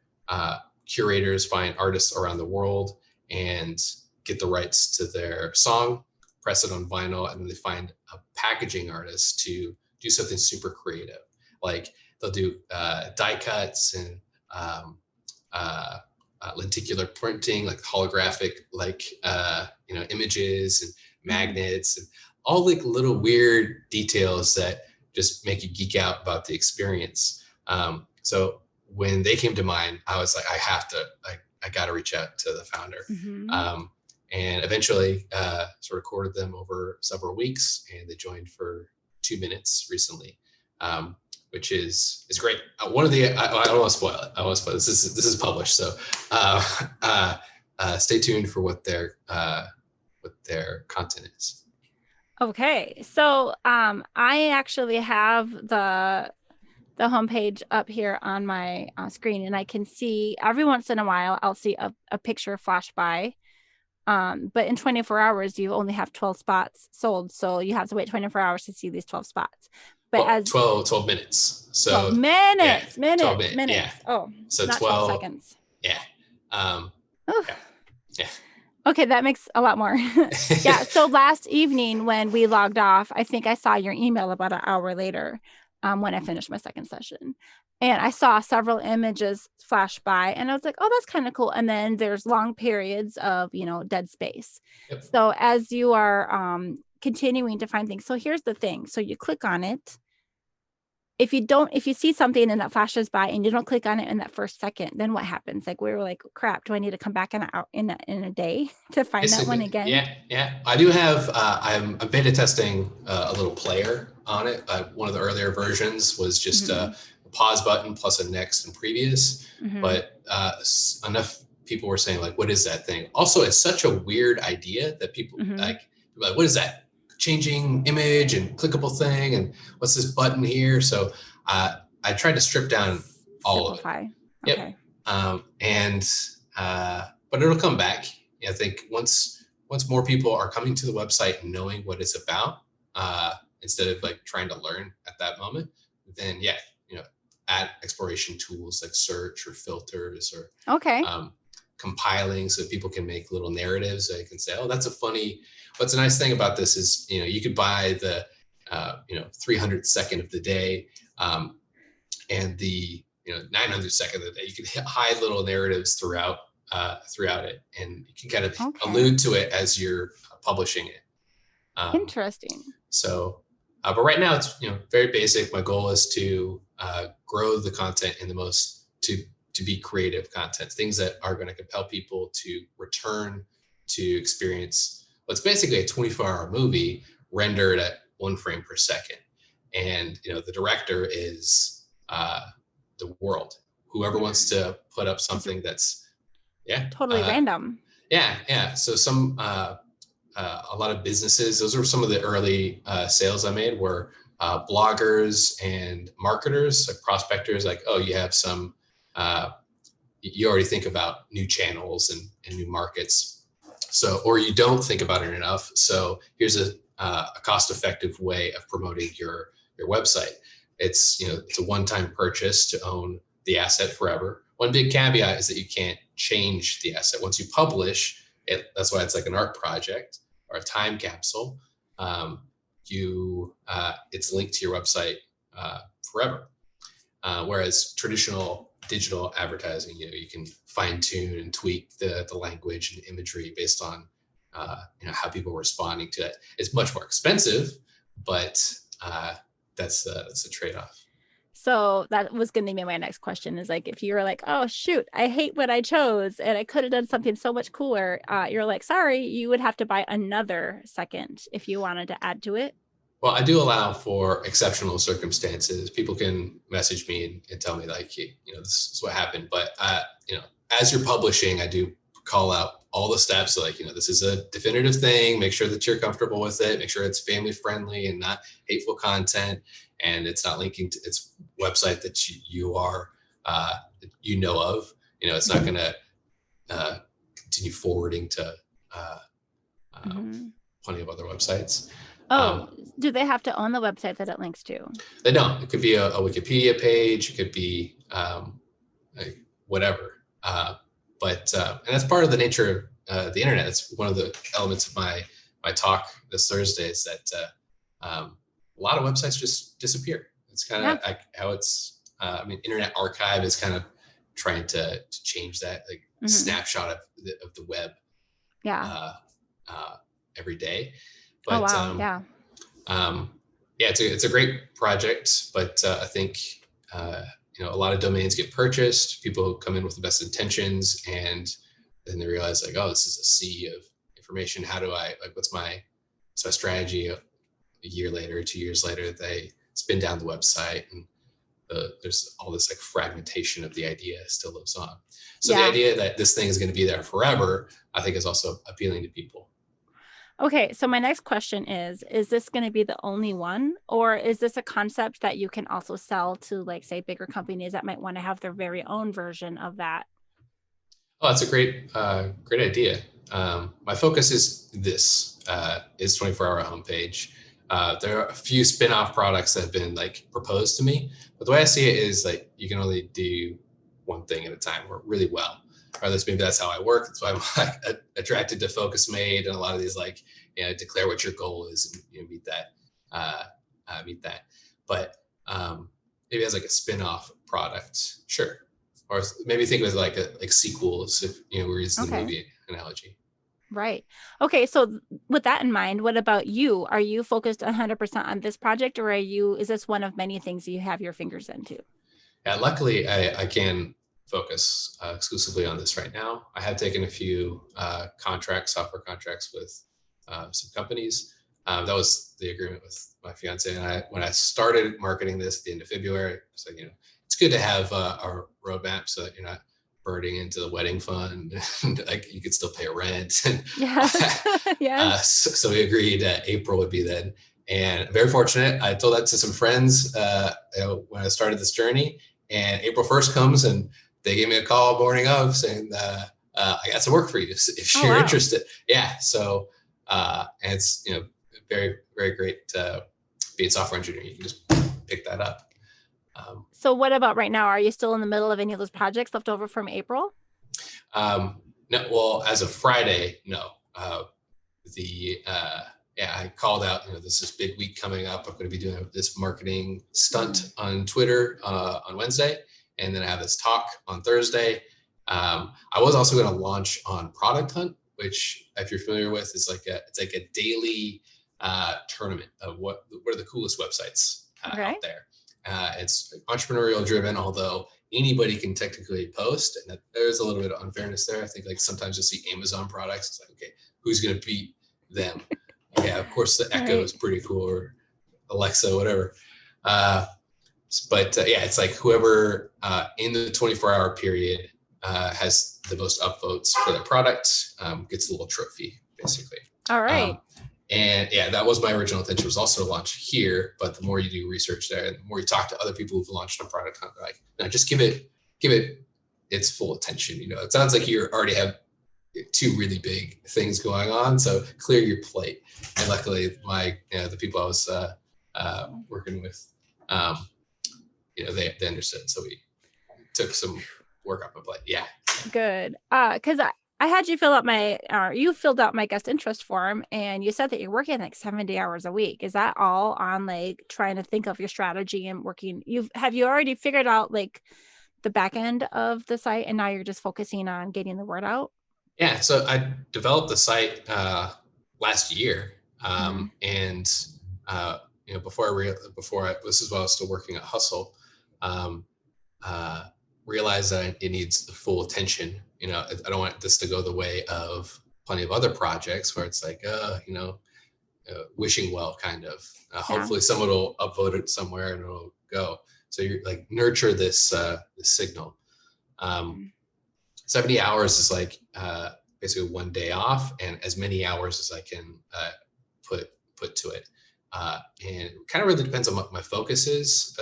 curators find artists around the world and get the rights to their song, press it on vinyl, and then they find a packaging artist to do something super creative. Like they'll do die cuts and lenticular printing, like holographic, like images and magnets, and all like little weird details that just make you geek out about the experience. So when they came to mind, I was like, I got to reach out to the founder. And eventually sort of courted them over several weeks, and they joined for 2 minutes recently, which is great. One of the I don't want to spoil it. I don't want to spoil it. This is published, so stay tuned for what their content is. Okay, so I actually have the homepage up here on my screen, and I can see every once in a while I'll see a picture flash by. But in 24 hours, you only have 12 spots sold. So you have to wait 24 hours to see these 12 spots. But as 12 minutes. So 12 minutes, yeah, 12 minutes. Yeah. Oh, so not 12 seconds. Yeah. Yeah. Okay, that makes a lot more. Yeah. So last evening when we logged off, I think I saw your email about an hour later when I finished my second session. And I saw several images flash by, and I was like, oh, that's kind of cool. And then there's long periods of, dead space. Yep. So as you are continuing to find things. So here's the thing. So you click on it. If you see something and that flashes by and you don't click on it in that first second, then what happens? Like we were like, crap, do I need to come back in a day to find that one again? Yeah. I do have, I'm beta testing a little player on it. One of the earlier versions was just a pause button plus a next and previous, but enough people were saying like, what is that thing? Also, it's such a weird idea that people like, what is that? Changing image and clickable thing, and what's this button here? So I tried to strip down all of it. Okay. But it'll come back. I think once more people are coming to the website and knowing what it's about, instead of like trying to learn at that moment, then add exploration tools like search or filters or compiling, so people can make little narratives. So they can say, oh, that's a funny. What's a nice thing about this is, you could buy the, 300 second of the day, and the, 900 second of the day. You can hide little narratives throughout it, and you can kind of allude to it as you're publishing it. Interesting. So, but right now it's, very basic. My goal is to grow the content in the most, to be creative content, things that are going to compel people to return to experience what's basically a 24-hour movie rendered at 1 frame per second. And the director is the world. Whoever wants to put up something that's totally random. Yeah. So a lot of businesses, those were some of the early sales I made, were bloggers and marketers, like prospectors, like, oh, you have some, you already think about new channels and new markets. So, or you don't think about it enough. So here's a cost-effective way of promoting your website. It's a one-time purchase to own the asset forever. One big caveat is that you can't change the asset once you publish it. That's why it's like an art project or a time capsule. It's linked to your website forever. Whereas traditional digital advertising, you can fine tune and tweak the language and imagery based on how people are responding to it. It's much more expensive, but that's a trade-off. So that was going to be my next question, is like, if you were like, oh shoot, I hate what I chose and I could have done something so much cooler, you're like, sorry, you would have to buy another second if you wanted to add to it. Well, I do allow for exceptional circumstances. People can message me and tell me like, this is what happened. But as you're publishing, I do call out all the steps. Like, this is a definitive thing. Make sure that you're comfortable with it. Make sure it's family friendly and not hateful content, and it's not linking to its website that you are of. It's not going to continue forwarding to plenty of other websites. Do they have to own the website that it links to? They don't. It could be a Wikipedia page. It could be whatever. And that's part of the nature of the internet. It's one of the elements of my talk this Thursday, is that a lot of websites just disappear. It's kind of how it's. Internet Archive is kind of trying to change that, like snapshot of the web. Every day. But, it's a great project, but I think a lot of domains get purchased. People come in with the best intentions, and then they realize like, oh, this is a sea of information. How do I what's my strategy? A year later, 2 years later, they spin down the website, and there's all this like fragmentation of the idea still lives on. So the idea that this thing is going to be there forever, I think, is also appealing to people. Okay, so my next question is this going to be the only one, or is this a concept that you can also sell to, like, say, bigger companies that might want to have their very own version of that? Oh, that's a great idea. My focus is 24-hour homepage. There are a few spin-off products that have been like proposed to me, but the way I see it is like you can only do one thing at a time, or really well. Or at least maybe that's how I work. That's why I'm like attracted to Focusmate and a lot of these, like, declare what your goal is and meet that. But maybe as like a spin-off product, sure. Or maybe think of it like sequels, if we're using the movie analogy. Right. Okay. So with that in mind, what about you? Are you focused 100% on this project, or is this one of many things you have your fingers into? Yeah, luckily I can focus exclusively on this right now. I have taken a few software contracts with some companies. That was the agreement with my fiance and I when I started marketing this at the end of February. So it's good to have a roadmap so that you're not burning into the wedding fund, and like you could still pay rent. So we agreed April would be then, and very fortunate. I told that to some friends when I started this journey, and April 1st comes and they gave me a call morning of saying, I got some work for you if you're interested. Yeah. So, and it's, very, very great to be a software engineer. You can just pick that up. So what about right now? Are you still in the middle of any of those projects left over from April? No, well, as of Friday, no. I called out, this is big week coming up. I'm going to be doing this marketing stunt on Twitter on Wednesday. And then I have this talk on Thursday. I was also going to launch on Product Hunt, which, if you're familiar with, is it's like a daily tournament of what are the coolest websites out there. It's entrepreneurial driven, although anybody can technically post, and that there's a little bit of unfairness there. I think like sometimes you'll see Amazon products. It's like, okay, who's going to beat them? Yeah, of course the Echo is pretty cool, or Alexa, whatever. But yeah, it's like whoever in the 24-hour period has the most upvotes for their product gets a little trophy, basically. All right. And yeah, that was my original intention, was also to launch here. But the more you do research there, and the more you talk to other people who've launched a product, they're like, no, just give it its full attention. You know, it sounds like you already have two really big things going on, so clear your plate. And luckily, the people I was working with, they understood. So we took some work off my plate. Yeah. Good. Because I had you you filled out my guest interest form, and you said that you're working like 70 hours a week. Is that all on like trying to think of your strategy and working? Have you already figured out like the back end of the site, and now you're just focusing on getting the word out? Yeah. So I developed the site last year, and this is while I was still working at Hustle. Realize that it needs the full attention. You know, I don't want this to go the way of plenty of other projects where it's like, wishing well, kind of. Hopefully someone will upvote it somewhere and it'll go. So you're like, nurture this signal. 70 hours is like basically one day off, and as many hours as I can put to it. And it kind of really depends on what my focus is,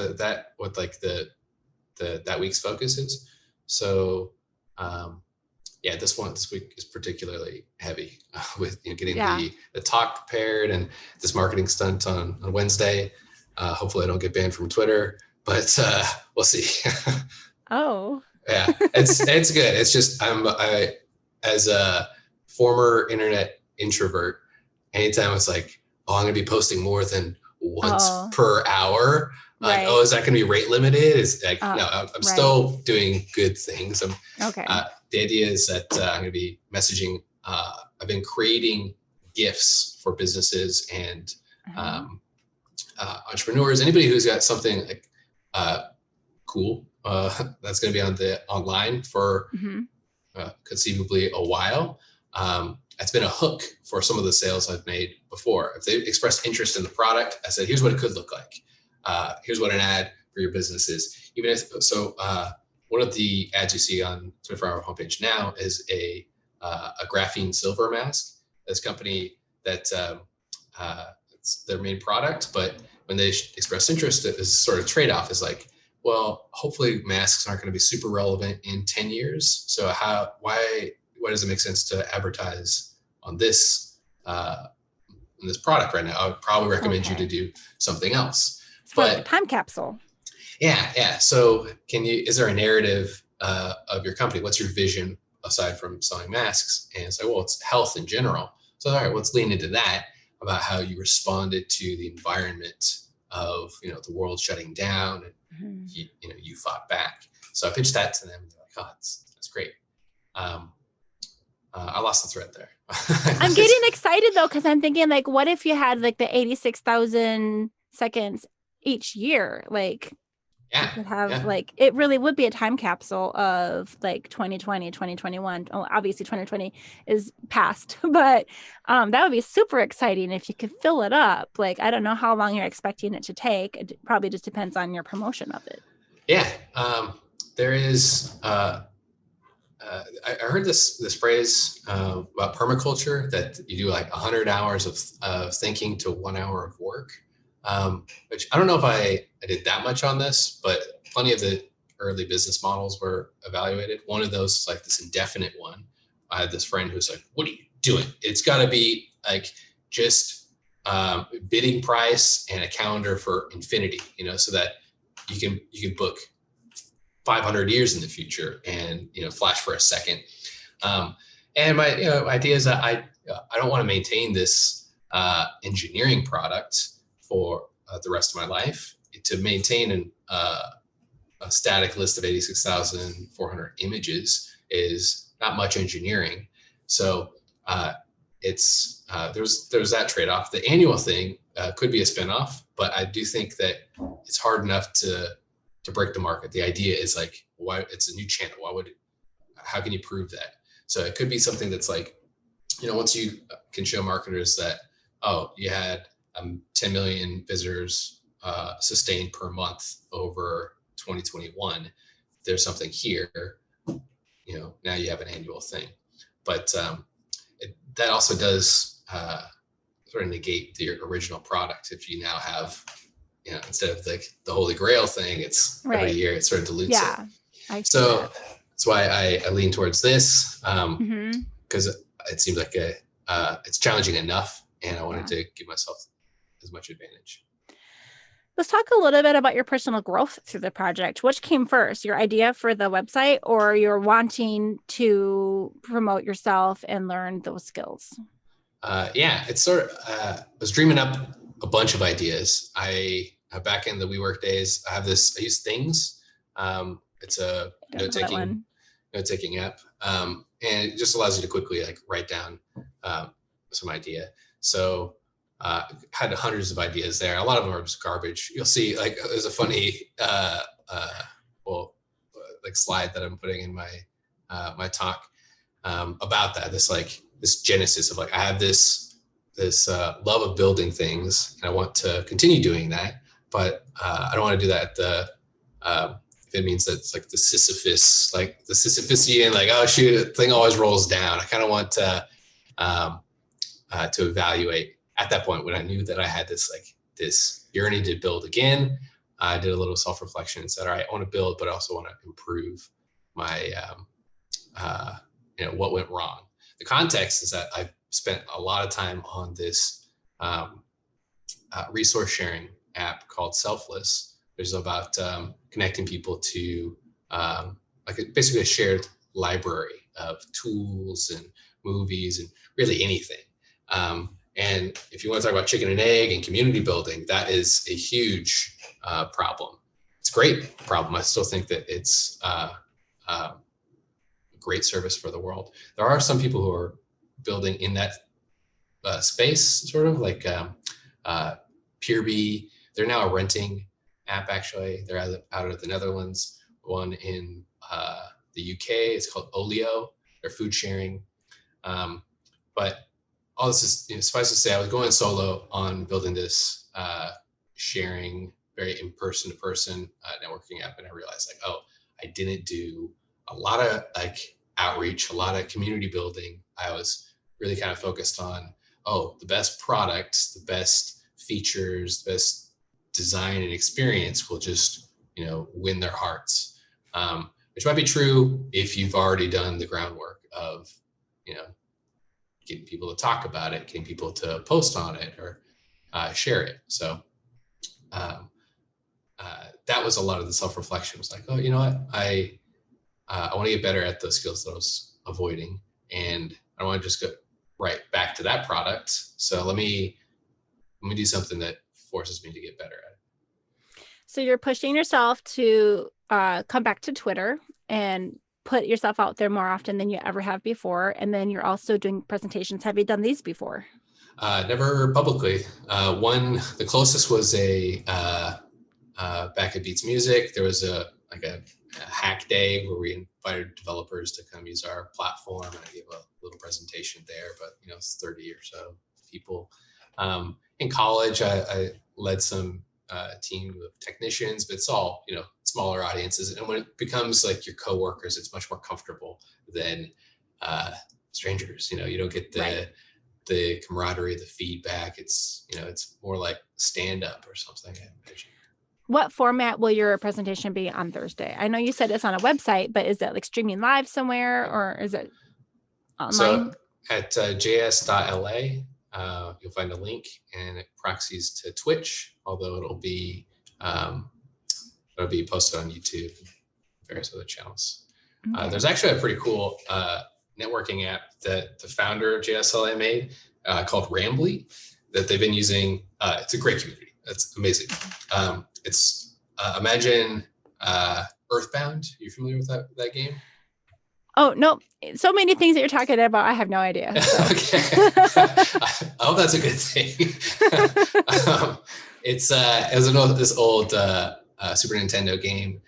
what like that week's focus is. So this week is particularly heavy with getting the talk prepared and this marketing stunt on Wednesday. Hopefully I don't get banned from Twitter, but we'll see. Oh. Yeah, it's good. It's just I as a former internet introvert, anytime it's like, oh, I'm gonna be posting more than once per hour. Like, is that going to be rate limited? Is like, no, I'm still doing good things. Okay. The idea is that I'm going to be messaging. I've been creating GIFs for businesses and entrepreneurs. Anybody who's got something like cool that's going to be online for conceivably a while. It's been a hook for some of the sales I've made before. If they expressed interest in the product, I said, here's what it could look like. Here's what an ad for your business is. One of the ads you see on 24-hour homepage now is a graphene silver mask. This company it's their main product, but when they express interest, this sort of trade-off is like, well, hopefully masks aren't going to be super relevant in 10 years. So why does it make sense to advertise on this product right now? I would probably recommend you to do something else. But a time capsule. Yeah. So is there a narrative of your company? What's your vision aside from selling masks? And it's like, well, it's health in general. So all right, let's lean into that, about how you responded to the environment of the world shutting down, and you fought back. So I pitched that to them, and they're like, oh, that's great. I lost the thread there. I'm getting excited though, because I'm thinking like, what if you had like the 86,000 seconds each year? Like, you could have like, it really would be a time capsule of like 2020, 2021. Oh, obviously 2020 is past, but that would be super exciting if you could fill it up. Like, I don't know how long you're expecting it to take. It probably just depends on your promotion of it. Yeah. There is, I heard this phrase about permaculture, that you do like 100 hours of thinking to 1 hour of work. Which I don't know if I did that much on this, but plenty of the early business models were evaluated. One of those is like this indefinite one. I had this friend who's like, what are you doing? It's got to be like just bidding price and a calendar for infinity, so that you can book 500 years in the future and, flash for a second. And my idea is that I don't want to maintain this engineering product for the rest of my life. To maintain a static list of 86,400 images is not much engineering. So there's that trade-off. The annual thing could be a spinoff, but I do think that it's hard enough to break the market. The idea is like, why it's a new channel? How can you prove that? So it could be something that's like, once you can show marketers that, oh, you had 10 million visitors sustained per month over 2021, there's something here, now you have an annual thing. But that also does sort of negate the original product. If you now have, instead of the Holy Grail thing, it's every year it sort of dilutes it. So that's why I lean towards this, because it seems like it's challenging enough, and I wanted to give myself as much advantage. Let's talk a little bit about your personal growth through the project. Which came first, your idea for the website or your wanting to promote yourself and learn those skills? It's sort of, I was dreaming up a bunch of ideas. Back in the Wework days, I use Things. It's a note-taking app. And it just allows you to quickly write down some idea. So had hundreds of ideas there. A lot of them are just garbage. You'll see there's a funny slide that I'm putting in my my talk about that. This genesis of I have this love of building things, and I want to continue doing that, but I don't want to do that if it means that it's the Sisyphus, the Sisyphusian, oh shoot, thing always rolls down. I kind of want to evaluate at that point when I knew that I had this yearning to build again. I did a little self-reflection and said, all right, I want to build, but I also want to improve my, what went wrong. The context is that I've spent a lot of time on this resource sharing app called Selfless, which is about connecting people to basically a shared library of tools and movies and really anything. And if you want to talk about chicken and egg and community building, that is a huge problem. It's a great problem. I still think that it's a great service for the world. There are some people who are building in that space, sort of Peerby. They're now a renting app, actually. They're out of the Netherlands. One in the UK, it's called Olio. They're food sharing. But all this is, suffice to say, I was going solo on building this sharing, very person to person networking app. And I realized I didn't do a lot of outreach, a lot of community building. I was really kind of focused on, the best products, the best features, the best design and experience will just, win their hearts. Which might be true if you've already done the groundwork of, getting people to talk about it, getting people to post on it or share it. So that was a lot of the self-reflection. It was you know what? I want to get better at those skills that I was avoiding, and I don't want to just go right back to that product. So let me do something that forces me to get better at it. So you're pushing yourself to come back to Twitter and put yourself out there more often than you ever have before. And then you're also doing presentations. Have you done these before? Never publicly. The closest was back at Beats Music. There was a hack day where we invited developers to come use our platform, and I gave a little presentation there, but it's 30 or so people. In college, I led some team of technicians, but it's all, smaller audiences. And when it becomes your coworkers, it's much more comfortable than strangers. You don't get the camaraderie, the feedback. It's, it's more like stand up or something, I imagine. What format will your presentation be on Thursday? I know you said it's on a website, but is it streaming live somewhere, or is it online? So at js.la, you'll find a link, and it proxies to Twitch, although it'll be posted on YouTube and various other channels. Okay. There's actually a pretty cool networking app that the founder of JSLA made called Rambly that they've been using. It's a great community. It's amazing. It's imagine Earthbound. Are you familiar with that game? Oh, no. So many things that you're talking about, I have no idea. So. Okay. I hope that's a good thing. It was this old Super Nintendo game.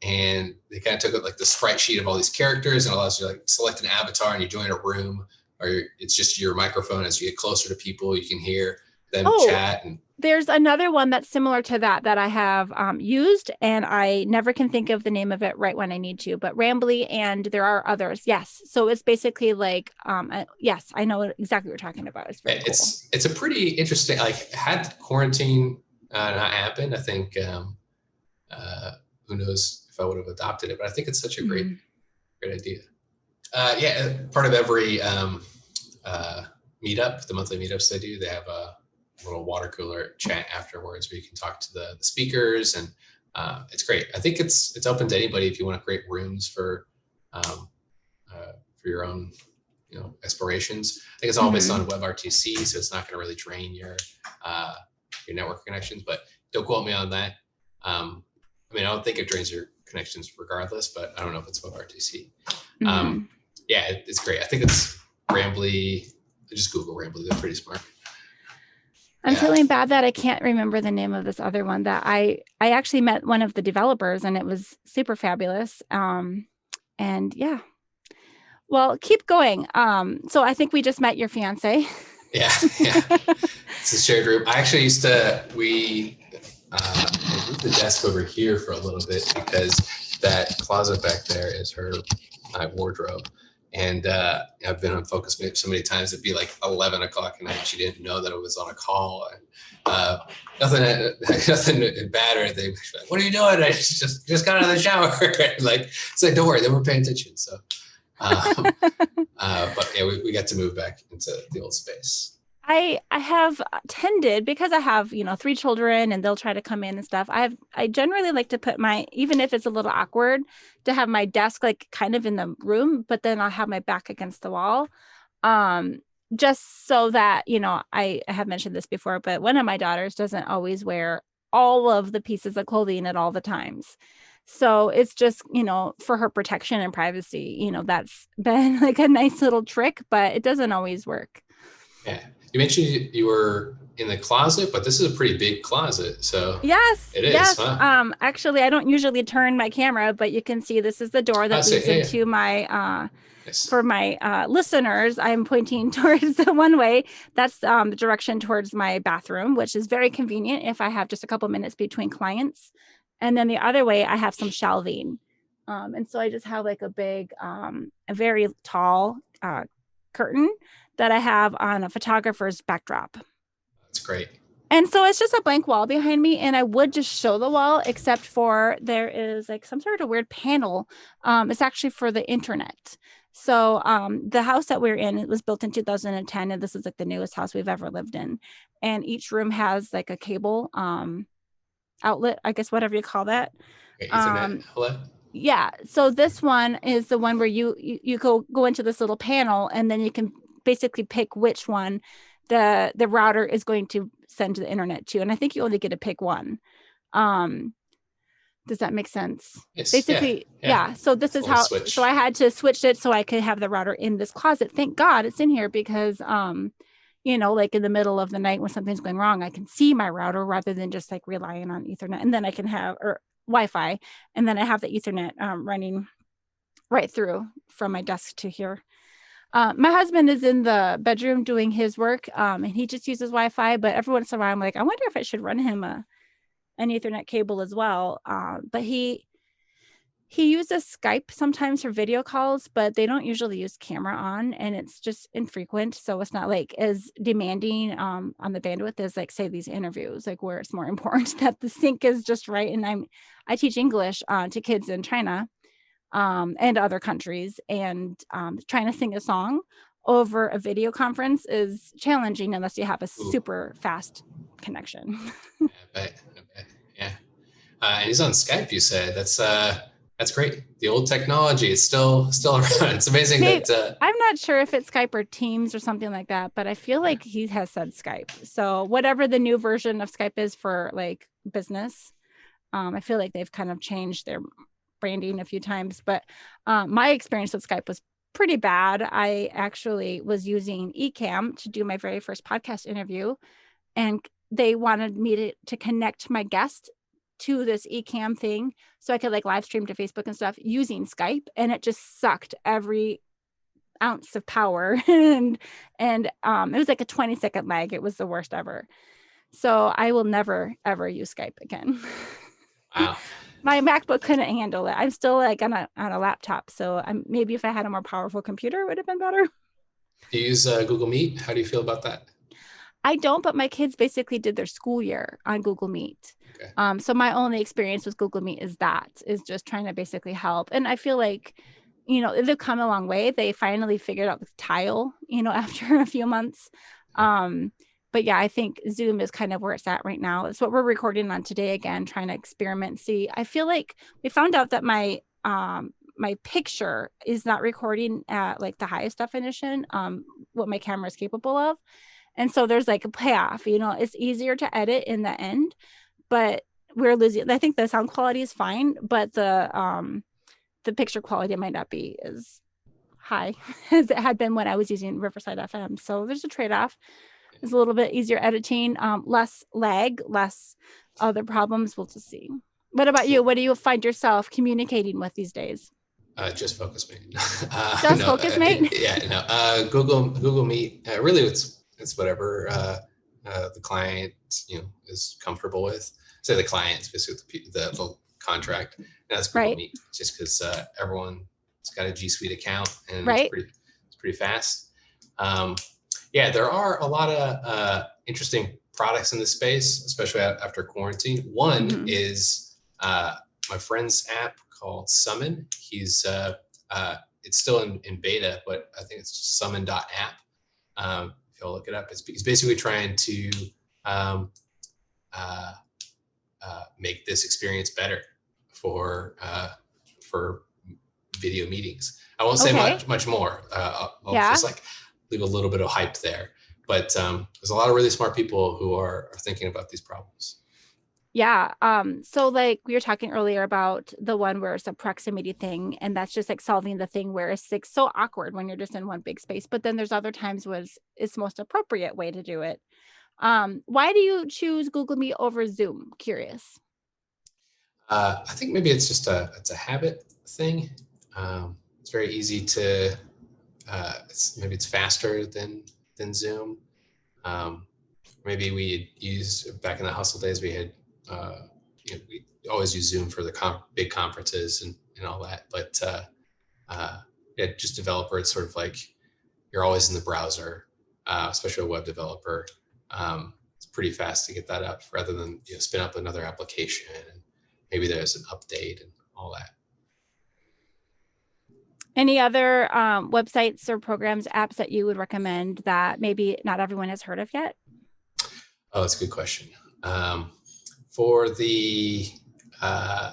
and they kind of took like the sprite sheet of all these characters and allows you to like select an avatar and you join a room, or it's just your microphone. As you get closer to people, you can hear them chat. And there's another one that's similar to that I have used, and I never can think of the name of it right when I need to, but Rambly, and there are others. Yes. So it's basically like, yes, I know exactly what you're talking about. It's very cool. It's a pretty interesting, like had quarantine not happened, I think, who knows if I would have adopted it, but I think it's such a great idea. Yeah. Part of every meetup, the monthly meetups they do, they have a little water cooler chat afterwards where you can talk to the speakers, and it's great. I think it's open to anybody if you want to create rooms for your own, explorations. I think it's all based on WebRTC, so it's not going to really drain your network connections. But don't quote me on that. I don't think it drains your connections regardless, but I don't know if it's WebRTC. Yeah, it's great. I think it's Rambly. Just Google Rambly. They're pretty smart. I'm feeling bad that I can't remember the name of this other one that I actually met one of the developers, and it was super fabulous. And yeah, well, keep going. So I think we just met your fiance. Yeah. It's a shared room. I actually we moved the desk over here for a little bit because that closet back there is my wardrobe. And I've been on Focusmate so many times, it'd be like 11 o'clock at night. She didn't know that I was on a call. And nothing bad or anything. She's like, "What are you doing?" I just got out of the shower. It's like, don't worry, they were paying attention. So, but yeah, we got to move back into the old space. I have tended, because I have, 3 children and they'll try to come in and stuff. I generally like to put even if it's a little awkward, to have my desk like kind of in the room, but then I'll have my back against the wall. Just so that, I have mentioned this before, but one of my daughters doesn't always wear all of the pieces of clothing at all the times. So it's just, for her protection and privacy, that's been like a nice little trick, but it doesn't always work. Yeah. You mentioned you were in the closet, but this is a pretty big closet. So yes, it is. Yes. Huh? Actually, I don't usually turn my camera, but you can see this is the door that leads into my, for my listeners, I'm pointing towards the one way. That's the direction towards my bathroom, which is very convenient if I have just a couple minutes between clients. And then the other way, I have some shelving. And so I just have like a big, a very tall curtain that I have on a photographer's backdrop. That's great. And so it's just a blank wall behind me, and I would just show the wall, except for there is like some sort of weird panel. It's actually for the internet. So the house that we're in, it was built in 2010, and this is like the newest house we've ever lived in. And each room has like a cable outlet, I guess, whatever you call that. Ethernet outlet. Yeah. So this one is the one where you go into this little panel, and then you can basically pick which one the router is going to send to the internet to. And I think you only get to pick one. Does that make sense? Yes. Basically, yeah. So this is how, switch. So I had to switch it so I could have the router in this closet. Thank God it's in here, because, like in the middle of the night when something's going wrong, I can see my router rather than just like relying on Ethernet. And then I can have, or Wi-Fi. And then I have the Ethernet running right through from my desk to here. My husband is in the bedroom doing his work, and he just uses Wi-Fi, but every once in a while I'm like, I wonder if I should run him an Ethernet cable as well. But he uses Skype sometimes for video calls, but they don't usually use camera on, and it's just infrequent. So it's not like as demanding on the bandwidth as like say these interviews, like where it's more important that the sync is just right. And I teach English to kids in China and other countries, and trying to sing a song over a video conference is challenging unless you have a super fast connection. I bet. Yeah. And he's on Skype, you said. That's great. The old technology is still around. It's amazing. That I'm not sure if it's Skype or Teams or something like that, but I feel like he has said Skype. So whatever the new version of Skype is for like business, I feel like they've kind of changed their branding a few times, but my experience with Skype was pretty bad. I actually was using Ecamm to do my very first podcast interview, and they wanted me to connect my guest to this eCam thing so I could like live stream to Facebook and stuff using Skype, and it just sucked every ounce of power. and it was like a 20-second lag. It was the worst ever. So I will never ever use Skype again. Wow. My MacBook couldn't handle it. I'm still like on a laptop, so maybe if I had a more powerful computer, it would have been better. Do you use Google Meet? How do you feel about that? I don't, but my kids basically did their school year on Google Meet. Okay. So my only experience with Google Meet is just trying to basically help. And I feel like, you know, they've come a long way. They finally figured out the tile, you know, after a few months. But yeah, I think Zoom is kind of where it's at right now. It's what we're recording on today again, trying to experiment. See, I feel like we found out that my picture is not recording at like the highest definition, what my camera is capable of. And so there's like a payoff, you know, it's easier to edit in the end, but we're losing. I think the sound quality is fine, but the picture quality might not be as high as it had been when I was using Riverside FM. So there's a trade-off. It's a little bit easier editing, less lag, less other problems. We'll just see. What about you? What do you find yourself communicating with these days? Just Focusmate. Just Focusmate? Google Meet. Really, it's whatever the client is comfortable with. Say the client is basically the contract, and that's Google Meet. Just because everyone's got a G Suite account, and it's pretty fast. There are a lot of interesting products in this space, especially after quarantine. One is my friend's app called Summon. He's it's still in beta, but I think it's just summon.app. If you'll look it up, he's basically trying to make this experience better for video meetings. I won't say much more. I'll just like leave a little bit of hype there. But there's a lot of really smart people who are thinking about these problems. Yeah. So like we were talking earlier about the one where it's a proximity thing, and that's just like solving the thing where it's like so awkward when you're just in one big space. But then there's other times where it's the most appropriate way to do it. Why do you choose Google Meet over Zoom? Curious. I think maybe it's just it's a habit thing. It's very easy to maybe it's faster than Zoom. Maybe we used back in the hustle days. We had we always use Zoom for the big conferences and all that. But just developer, it's sort of like you're always in the browser, especially a web developer. It's pretty fast to get that up rather than spin up another application and maybe there's an update and all that. Any other websites or programs, apps that you would recommend that maybe not everyone has heard of yet? Oh, that's a good question. For the, I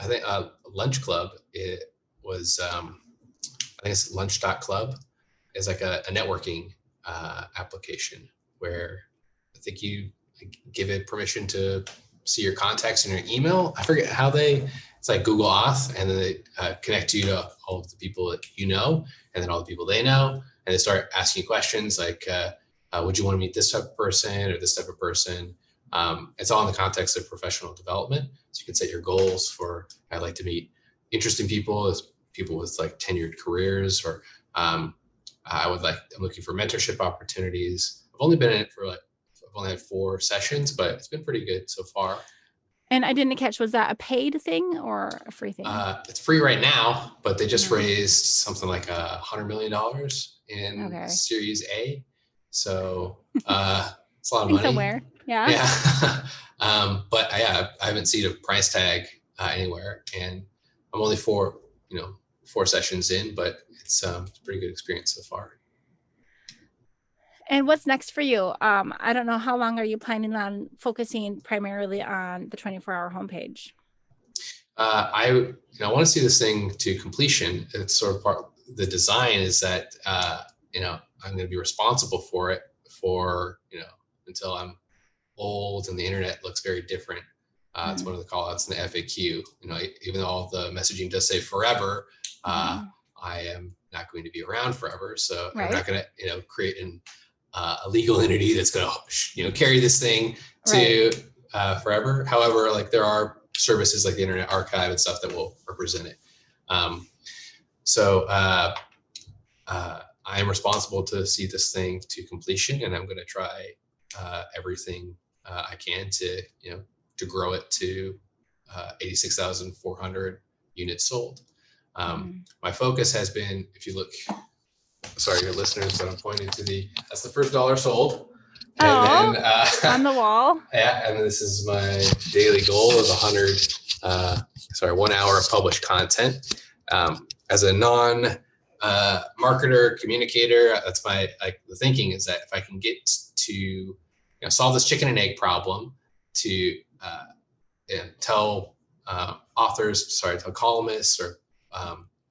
think Lunch Club, it was, I think it's lunch.club. It's like a networking application where I think you give it permission to see your contacts in your email. I forget how it's like Google Auth, and then they connect you to all of the people that you know, and then all the people they know, and they start asking you questions like, would you want to meet this type of person or this type of person? It's all in the context of professional development. So you can set your goals for, I'd like to meet interesting people with like tenured careers, or I'm looking for mentorship opportunities. I've only been in it I've only had 4 sessions, but it's been pretty good so far. And I didn't catch, was that a paid thing or a free thing? It's free right now, but they just raised something like $100 million in Series A. So it's a lot of money. Somewhere, yeah. Yeah. But I haven't seen a price tag anywhere, and I'm only 4 sessions in, but it's a pretty good experience so far. And what's next for you? I don't know, how long are you planning on focusing primarily on the 24-hour homepage? I want to see this thing to completion. It's sort of part the design is that I'm going to be responsible for it for until I'm old and the internet looks very different. It's one of the call outs in the FAQ. Even though all the messaging does say forever, I am not going to be around forever. So I'm not going to create a legal entity that's going to carry this thing to forever. However, like there are services like the Internet Archive and stuff that will represent it. I am responsible to see this thing to completion, and I'm going to try everything I can to, to grow it to 86,400 units sold. My focus has been, if you look, sorry, your listeners, but I'm pointing to that's the first dollar sold. And then on the wall. Yeah, and this is my daily goal of 1 hour of published content. As a non-marketer, communicator, that's the thinking is that if I can get to solve this chicken and egg problem, to tell tell columnists or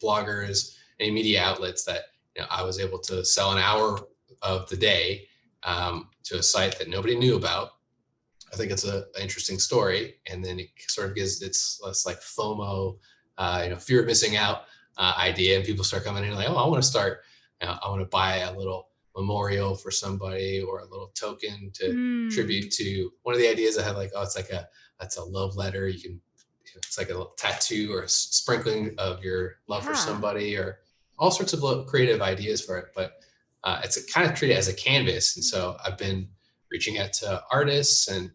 bloggers, any media outlets that I was able to sell an hour of the day to a site that nobody knew about. I think it's an interesting story, and then it sort of gives it's less like FOMO, fear of missing out idea, and people start coming in like, oh, I want to start, I want to buy a little memorial for somebody or a little token to tribute to one of the ideas I had, like, oh, that's a love letter. You can, it's like a little tattoo or a sprinkling of your love for somebody, or all sorts of creative ideas for it. But it's kind of treated as a canvas. And so I've been reaching out to artists and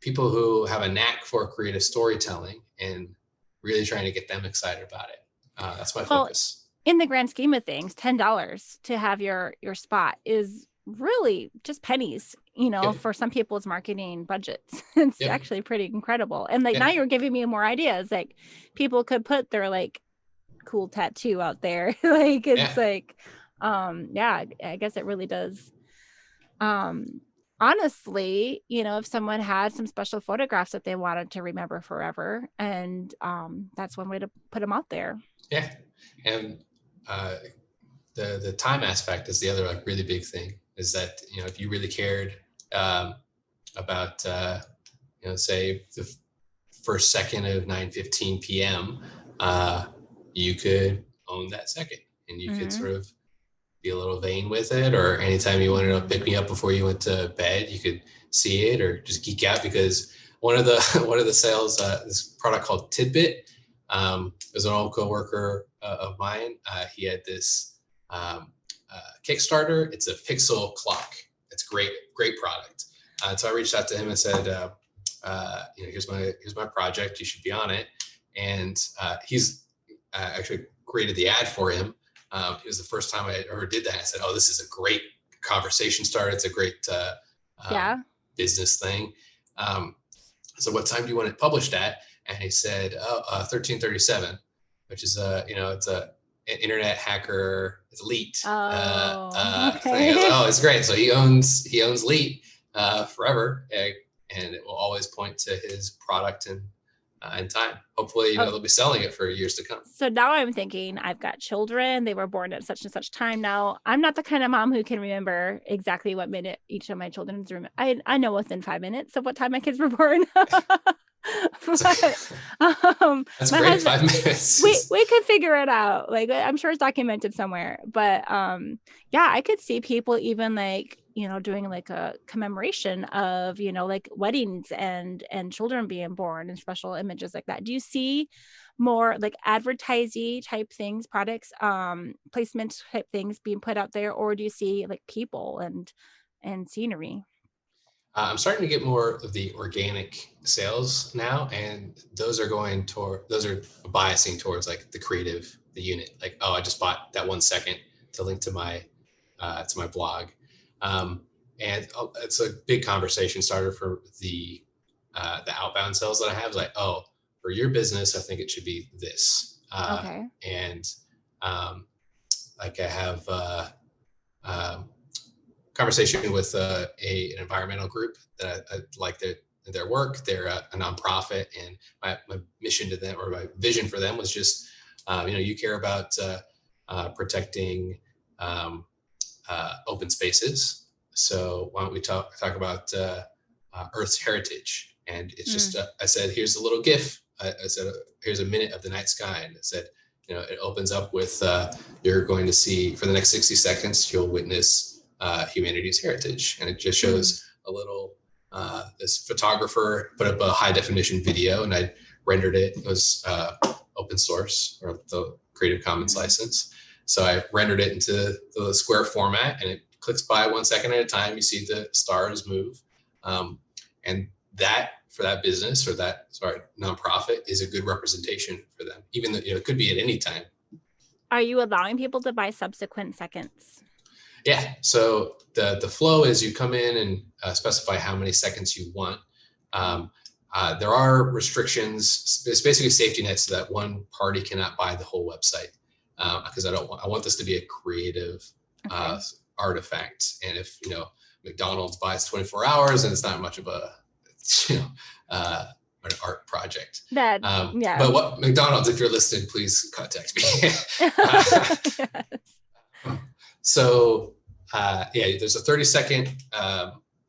people who have a knack for creative storytelling and really trying to get them excited about it. That's my focus. In the grand scheme of things, $10 to have your spot is really just pennies, for some people's marketing budgets. It's actually pretty incredible. And now you're giving me more ideas. Like people could put their like cool tattoo out there. I guess it really does. Honestly, if someone had some special photographs that they wanted to remember forever, and that's one way to put them out there. Yeah. And the time aspect is the other really big thing, is that, if you really cared about, say the first second of 9:15 p.m., you could own that second, and you could sort of be a little vain with it, or anytime you wanted to pick me up before you went to bed, you could see it or just geek out, because one of the sales, this product called Tidbit, was an old coworker of mine. He had this Kickstarter. It's a pixel clock. It's great product. So I reached out to him and said, here's my project. You should be on it. And he's actually created the ad for him. It was the first time I ever did that. I said, oh, this is a great conversation starter. It's a great business thing. So what time do you want it published at? And he said, 1337, which is it's an internet hacker, it's Elite. Thing. Oh, it's great. So he owns Elite forever, and it will always point to his product and time. Hopefully, they'll be selling it for years to come. So now I'm thinking, I've got children. They were born at such and such time. Now, I'm not the kind of mom who can remember exactly what minute each of my children's room. I know within 5 minutes of what time my kids were born. But, that's great. Husband, 5 minutes. We could figure it out. Like, I'm sure it's documented somewhere. But I could see people even like, doing like a commemoration of, like weddings and children being born and special images like that. Do you see more like advertising type things, products, placement type things being put out there, or do you see like people and scenery? I'm starting to get more of the organic sales now, and those are biasing towards like the creative, the unit. Like, oh, I just bought that 1 second to link to my blog, and it's a big conversation starter for the outbound sales that I have. Like, oh, for your business, I think it should be this. Okay. And like I have conversation with an environmental group that I like their work. They're a nonprofit, and my mission to them, or my vision for them, was just, you care about protecting open spaces. So why don't we talk about Earth's heritage? And it's just, I said, here's a little GIF. I said, here's a minute of the night sky. And I said, it opens up with, you're going to see, for the next 60 seconds, you'll witness humanity's heritage. And it just shows a little this photographer put up a high definition video, and I rendered it. It was open source, or the Creative Commons license. So I rendered it into the square format, and it clicks by 1 second at a time. You see the stars move. And that, for that business or that nonprofit, is a good representation for them, even though it could be at any time. Are you allowing people to buy subsequent seconds? Yeah. So the flow is you come in and specify how many seconds you want. There are restrictions. It's basically a safety net so that one party cannot buy the whole website, because I want this to be a creative artifact. And if McDonald's buys 24 hours, and it's not much of a an art project. But what McDonald's, if you're listening, please contact me. Yes. So there's a 30-second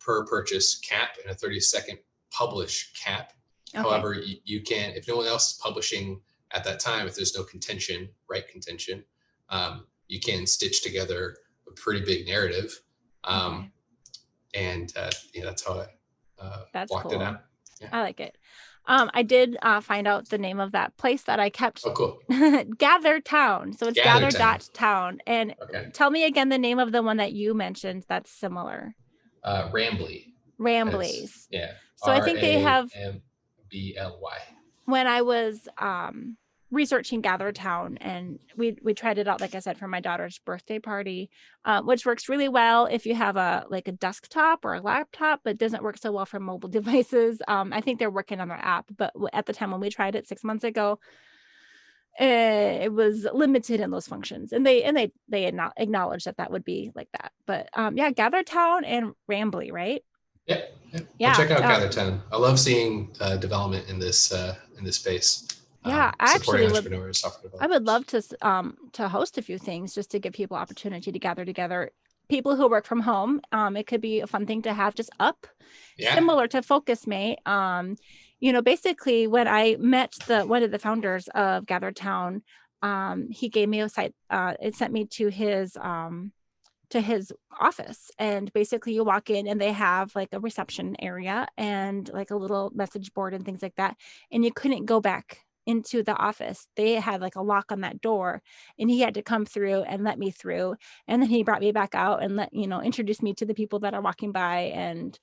per purchase cap and a 30-second publish cap. Okay. However, you can, if no one else is publishing at that time, if there's no right contention, you can stitch together a pretty big narrative. And that's how I blocked it out. Yeah. I like it. I did find out the name of that place that I kept. Oh, cool. Gather Town. So it's gather.town. And tell me again the name of the one that you mentioned that's similar. Ramblies. Yeah. So I think they have BLY. When I was researching Gather Town, and we tried it out, like I said, for my daughter's birthday party, which works really well if you have a desktop or a laptop, but doesn't work so well for mobile devices. I think they're working on their app, but at the time when we tried it 6 months ago, it was limited in those functions, and they acknowledged that would be like that. But Gather Town and Rambly, right? Yeah. Check out Gather Town. I love seeing development in this space. I actually entrepreneurs, software developers. I would love to host a few things just to give people opportunity to gather together. People who work from home, it could be a fun thing to have just up, similar to Focusmate. Basically when I met one of the founders of Gather Town, he gave me a site. It sent me to his office, and basically you walk in and they have like a reception area and like a little message board and things like that. And you couldn't go back into the office. They had like a lock on that door, and he had to come through and let me through. And then he brought me back out and introduced me to the people that are walking by, and,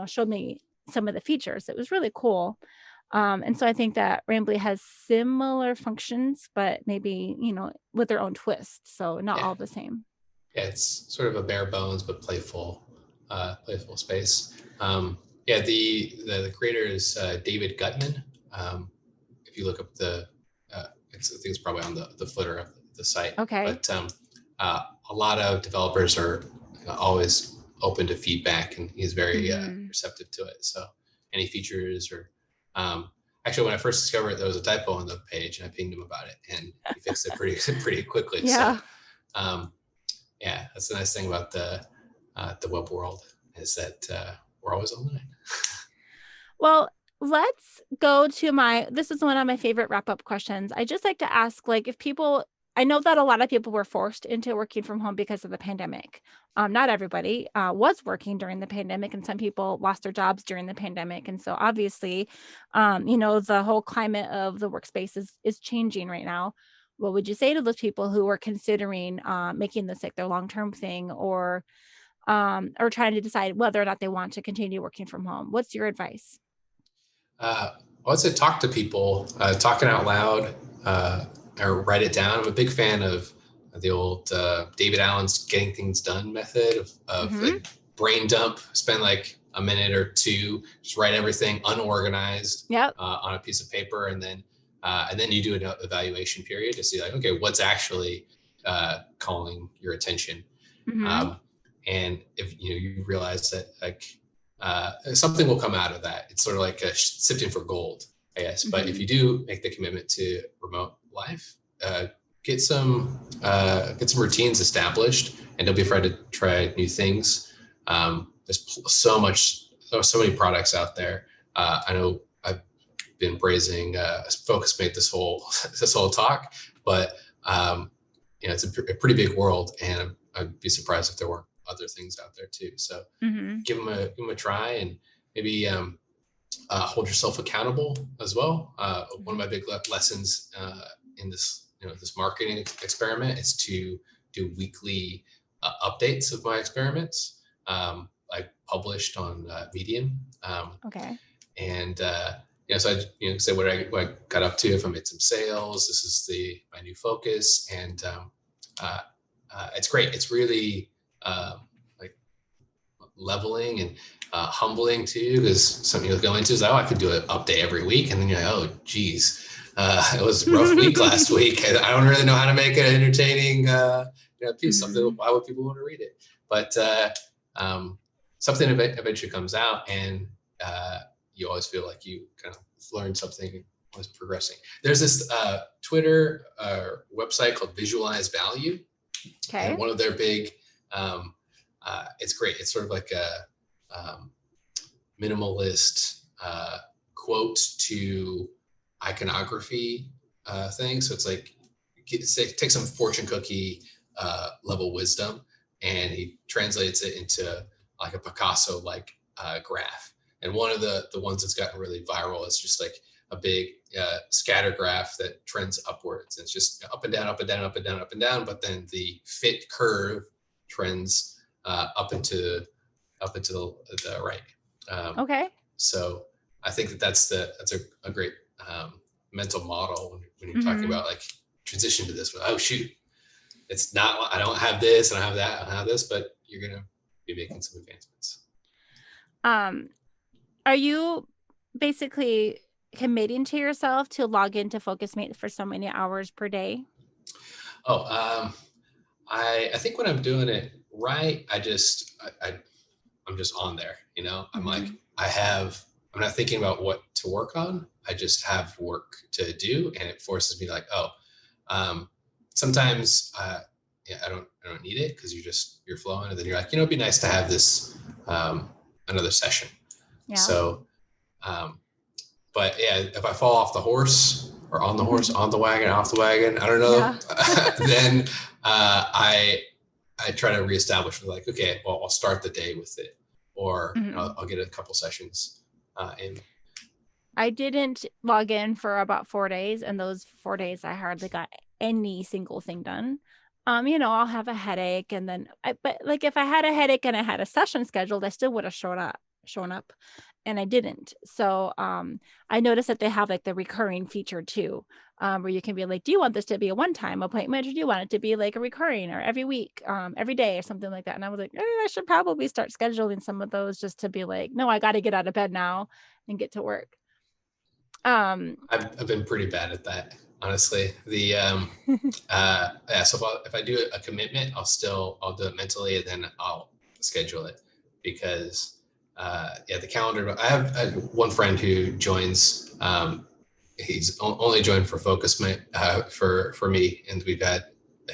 showed me some of the features. It was really cool. And so I think that Rambly has similar functions, but maybe, with their own twist. So not all the same. Yeah, it's sort of a bare bones but playful space. The creator is David Gutman. If you look up I think it's probably on the footer of the site. Okay. But a lot of developers are always open to feedback, and he's very receptive to it. So any features or actually, when I first discovered there was a typo on the page, and I pinged him about it, and he fixed it pretty quickly. Yeah. So that's the nice thing about the web world, is that we're always online. Well, let's go to this is one of my favorite wrap-up questions. I just like to ask, I know that a lot of people were forced into working from home because of the pandemic. Not everybody was working during the pandemic, and some people lost their jobs during the pandemic. And so obviously, the whole climate of the workspace is changing right now. What would you say to those people who are considering making this like their long-term thing, or trying to decide whether or not they want to continue working from home? What's your advice? I would say talk to people, talking out loud, or write it down. I'm a big fan of the old David Allen's getting things done method of like brain dump, spend like a minute or two, just write everything unorganized on a piece of paper. And then you do an evaluation period to see like, okay, what's actually calling your attention. And if you realize that like something will come out of that. It's sort of like sifting for gold, I guess. But if you do make the commitment to remote life, get some routines established, and don't be afraid to try new things. There's so many products out there. I know I've been praising Focusmate this whole talk, but it's a pretty big world, and I'd be surprised if there weren't other things out there too. So Mm-hmm. give them a try, and maybe hold yourself accountable as well. One of my big lessons in this, this marketing experiment is to do weekly updates of my experiments. I published on Medium, Okay. and so I say what I got up to. If I made some sales, this is my new focus, and it's great. It's really like leveling and humbling too, because something you'll go into is, I could do an update every week, and then you're like, oh geez, it was a rough week last week, and I don't really know how to make an entertaining piece. Something, why would people want to read it? But something eventually comes out, and you always feel like you kind of learned something, was progressing. There's this Twitter website called Visualize Value. Okay. And one of their big, it's great. It's sort of like a minimalist quote to iconography thing. So it's like, take some fortune cookie level wisdom, and he translates it into like a Picasso like graph. And one of the ones that's gotten really viral is just like a big scatter graph that trends upwards. And it's just up and down, up and down, up and down, up and down. But then the fit curve trends up into the right. Okay. So I think that's a great mental model when you're talking about like transition to this. Oh shoot, it's not, I don't have this, I don't have that, I don't have this, but you're gonna be making some advancements. Are you basically committing to yourself to log into Focusmate for so many hours per day? I think when I'm doing it right, I'm just on there, I'm like, I'm not thinking about what to work on. I just have work to do, and it forces me like, sometimes I don't need it, because you're flowing, and then you're like, it'd be nice to have this another session. Yeah. So, but yeah, if I fall off the horse, or on the horse, on the wagon, off the wagon, I don't know, then I try to reestablish, like, okay, well, I'll start the day with it, or I'll get a couple sessions in. I didn't log in for about 4 days, and those 4 days I hardly got any single thing done. I'll have a headache, and then but like if I had a headache and I had a session scheduled, I still would have shown up, and I didn't. So I noticed that they have like the recurring feature too, where you can be like, do you want this to be a one-time appointment, or do you want it to be like a recurring, or every week, every day, or something like that? And I was like, I should probably start scheduling some of those, just to be like, no, I got to get out of bed now and get to work. I've been pretty bad at that, honestly. The so if I do a commitment, I'll do it mentally, and then I'll schedule it, because the calendar. I have one friend who joins. He's only joined for Focusmate for me, and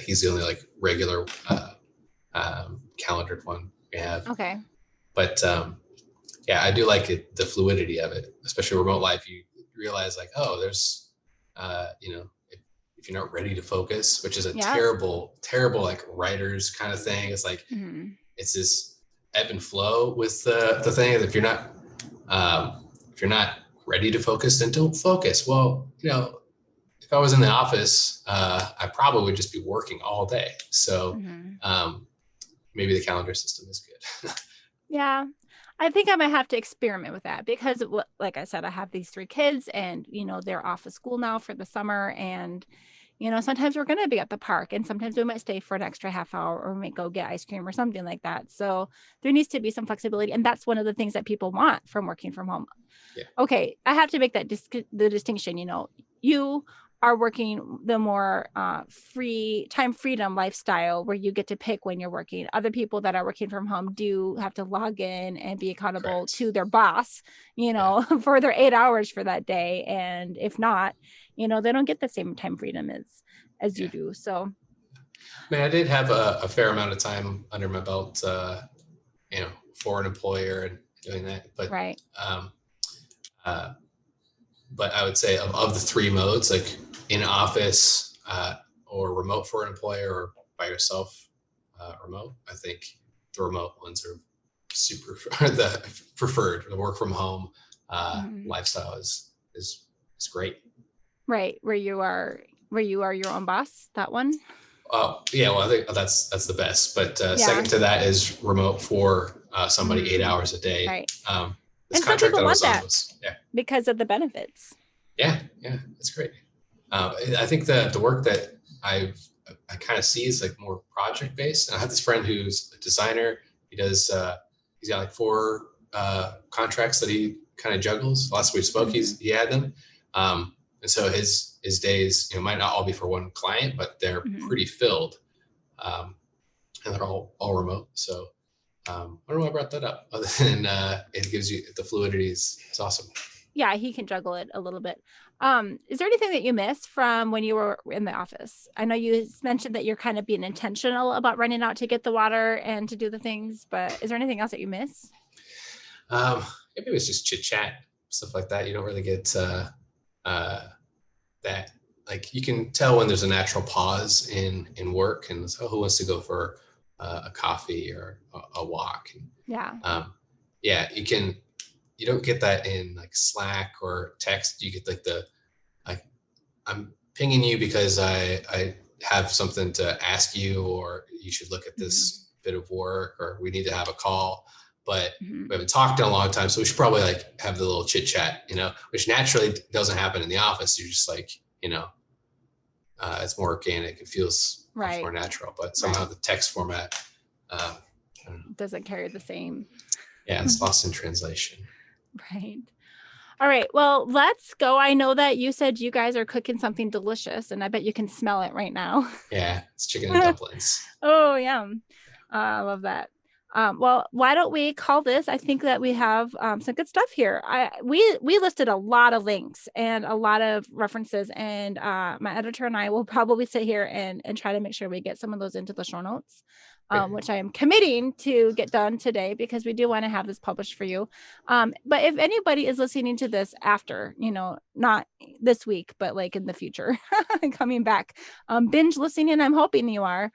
he's the only like regular calendared one we have. Okay. But I do like it, the fluidity of it, especially remote life. You realize like, there's if you're not ready to focus, which is a terrible like writer's kind of thing. It's like it's this ebb and flow with the thing. If you're not ready to focus, then don't focus. Well, if I was in the office, I probably would just be working all day. So maybe the calendar system is good. Yeah. I think I might have to experiment with that, because like I said, I have these 3 kids, and, they're off of school now for the summer, and, sometimes we're going to be at the park, and sometimes we might stay for an extra half hour, or we might go get ice cream or something like that. So there needs to be some flexibility. And that's one of the things that people want from working from home. Yeah. Okay. I have to make that the distinction. You are working the more time freedom lifestyle, where you get to pick when you're working. Other people that are working from home do have to log in and be accountable to their boss, for their 8 hours for that day. And if not, they don't get the same time freedom as you do. So, I did have a fair amount of time under my belt, for an employer and doing that. But but I would say of the 3 modes, like in office or remote for an employer, or by yourself remote, I think the remote ones are are the preferred. The work from home lifestyle is great. Right. Where you are your own boss, that one? Yeah, well, I think that's the best. But second to that is remote for somebody 8 hours a day. Right. This and some contract people that I want was on that was, because of the benefits. Yeah, it's great. I think that the work that I kind of see is like more project based. I have this friend who's a designer. He does he's got like 4 contracts that he kind of juggles. Last we spoke, he had them. And so his days, might not all be for one client, but they're pretty filled. And they're all remote. So I don't know why I brought that up, other than it gives you the fluidity is awesome. Yeah, he can juggle it a little bit. Is there anything that you missed from when you were in the office? I know you mentioned that you're kind of being intentional about running out to get the water and to do the things, but is there anything else that you miss? Maybe it was just chit chat, stuff like that. You don't really get that. Like, you can tell when there's a natural pause in work, and it's, who wants to go for a coffee or a walk? And, you don't get that in like Slack or text. You get like I'm pinging you because I have something to ask you, or you should look at this bit of work, or we need to have a call, but we haven't talked in a long time. So we should probably like have the little chit chat, which naturally doesn't happen in the office. You're just like, it's more organic. It feels much more natural, but somehow the text format doesn't carry the same. Yeah, it's lost in translation. Right. All right. Well, let's go. I know that you said you guys are cooking something delicious, and I bet you can smell it right now. Yeah, it's chicken and dumplings. Oh, yum. I love that. Well, why don't we call this? I think that we have some good stuff here. We listed a lot of links and a lot of references, and my editor and I will probably sit here and try to make sure we get some of those into the show notes. Which I am committing to get done today, because we do want to have this published for you. But if anybody is listening to this after, not this week, but like in the future, coming back, binge listening, I'm hoping you are.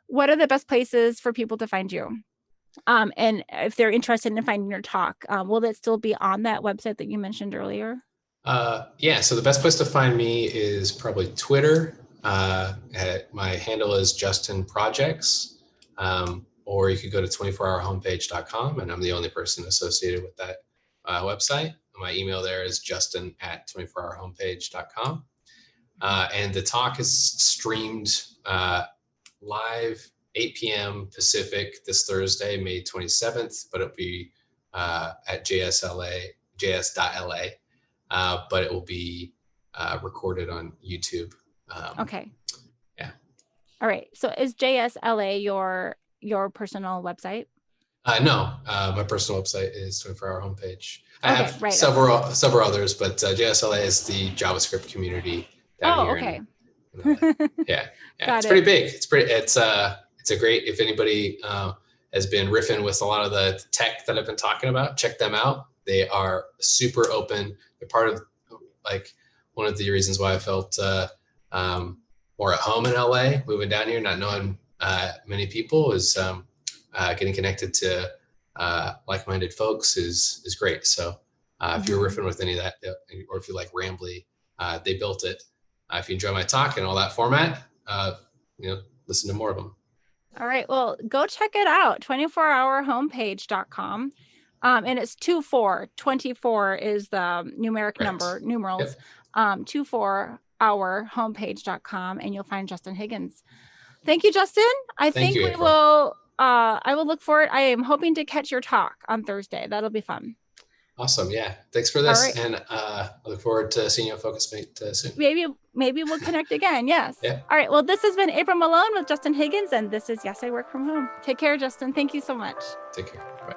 What are the best places for people to find you? And if they're interested in finding your talk, will it still be on that website that you mentioned earlier? Yeah, so the best place to find me is probably Twitter. My handle is Justin Projects, or you could go to 24hourhomepage.com, and I'm the only person associated with that website. My email there is justin@24hourhomepage.com. And the talk is streamed live 8 p.m. Pacific this Thursday, May 27th, but it'll be at js.la, but it will be recorded on YouTube. Okay. Yeah. All right. So is JSLA your personal website? No, my personal website is 24 Hour Homepage. I have several others, but JSLA is the JavaScript community down here. Okay. Yeah. It's pretty big. It's a great, if anybody has been riffing with a lot of the tech that I've been talking about, check them out. They are super open. They're part of like one of the reasons why I felt more at home in LA, moving down here, not knowing many people, is getting connected to like-minded folks is great. So if you're riffing with any of that, or if you like Rambly, they built it. If you enjoy my talk and all that format, listen to more of them. All right. Well, go check it out. 24hourhomepage.com. And it's 24 is the numeric number, numerals. Yep. 24hourhomepage.com, and you'll find Justin Higgins. Thank you, Justin. I think we will. I will look forward. I am hoping to catch your talk on Thursday. That'll be fun. Awesome. Yeah. Thanks for this. Right. And I look forward to seeing you on Focusmate soon. Maybe we'll connect again. Yes. Yeah. All right. Well, this has been April Malone with Justin Higgins, and this is Yes, I Work From Home. Take care, Justin. Thank you so much. Take care. Bye.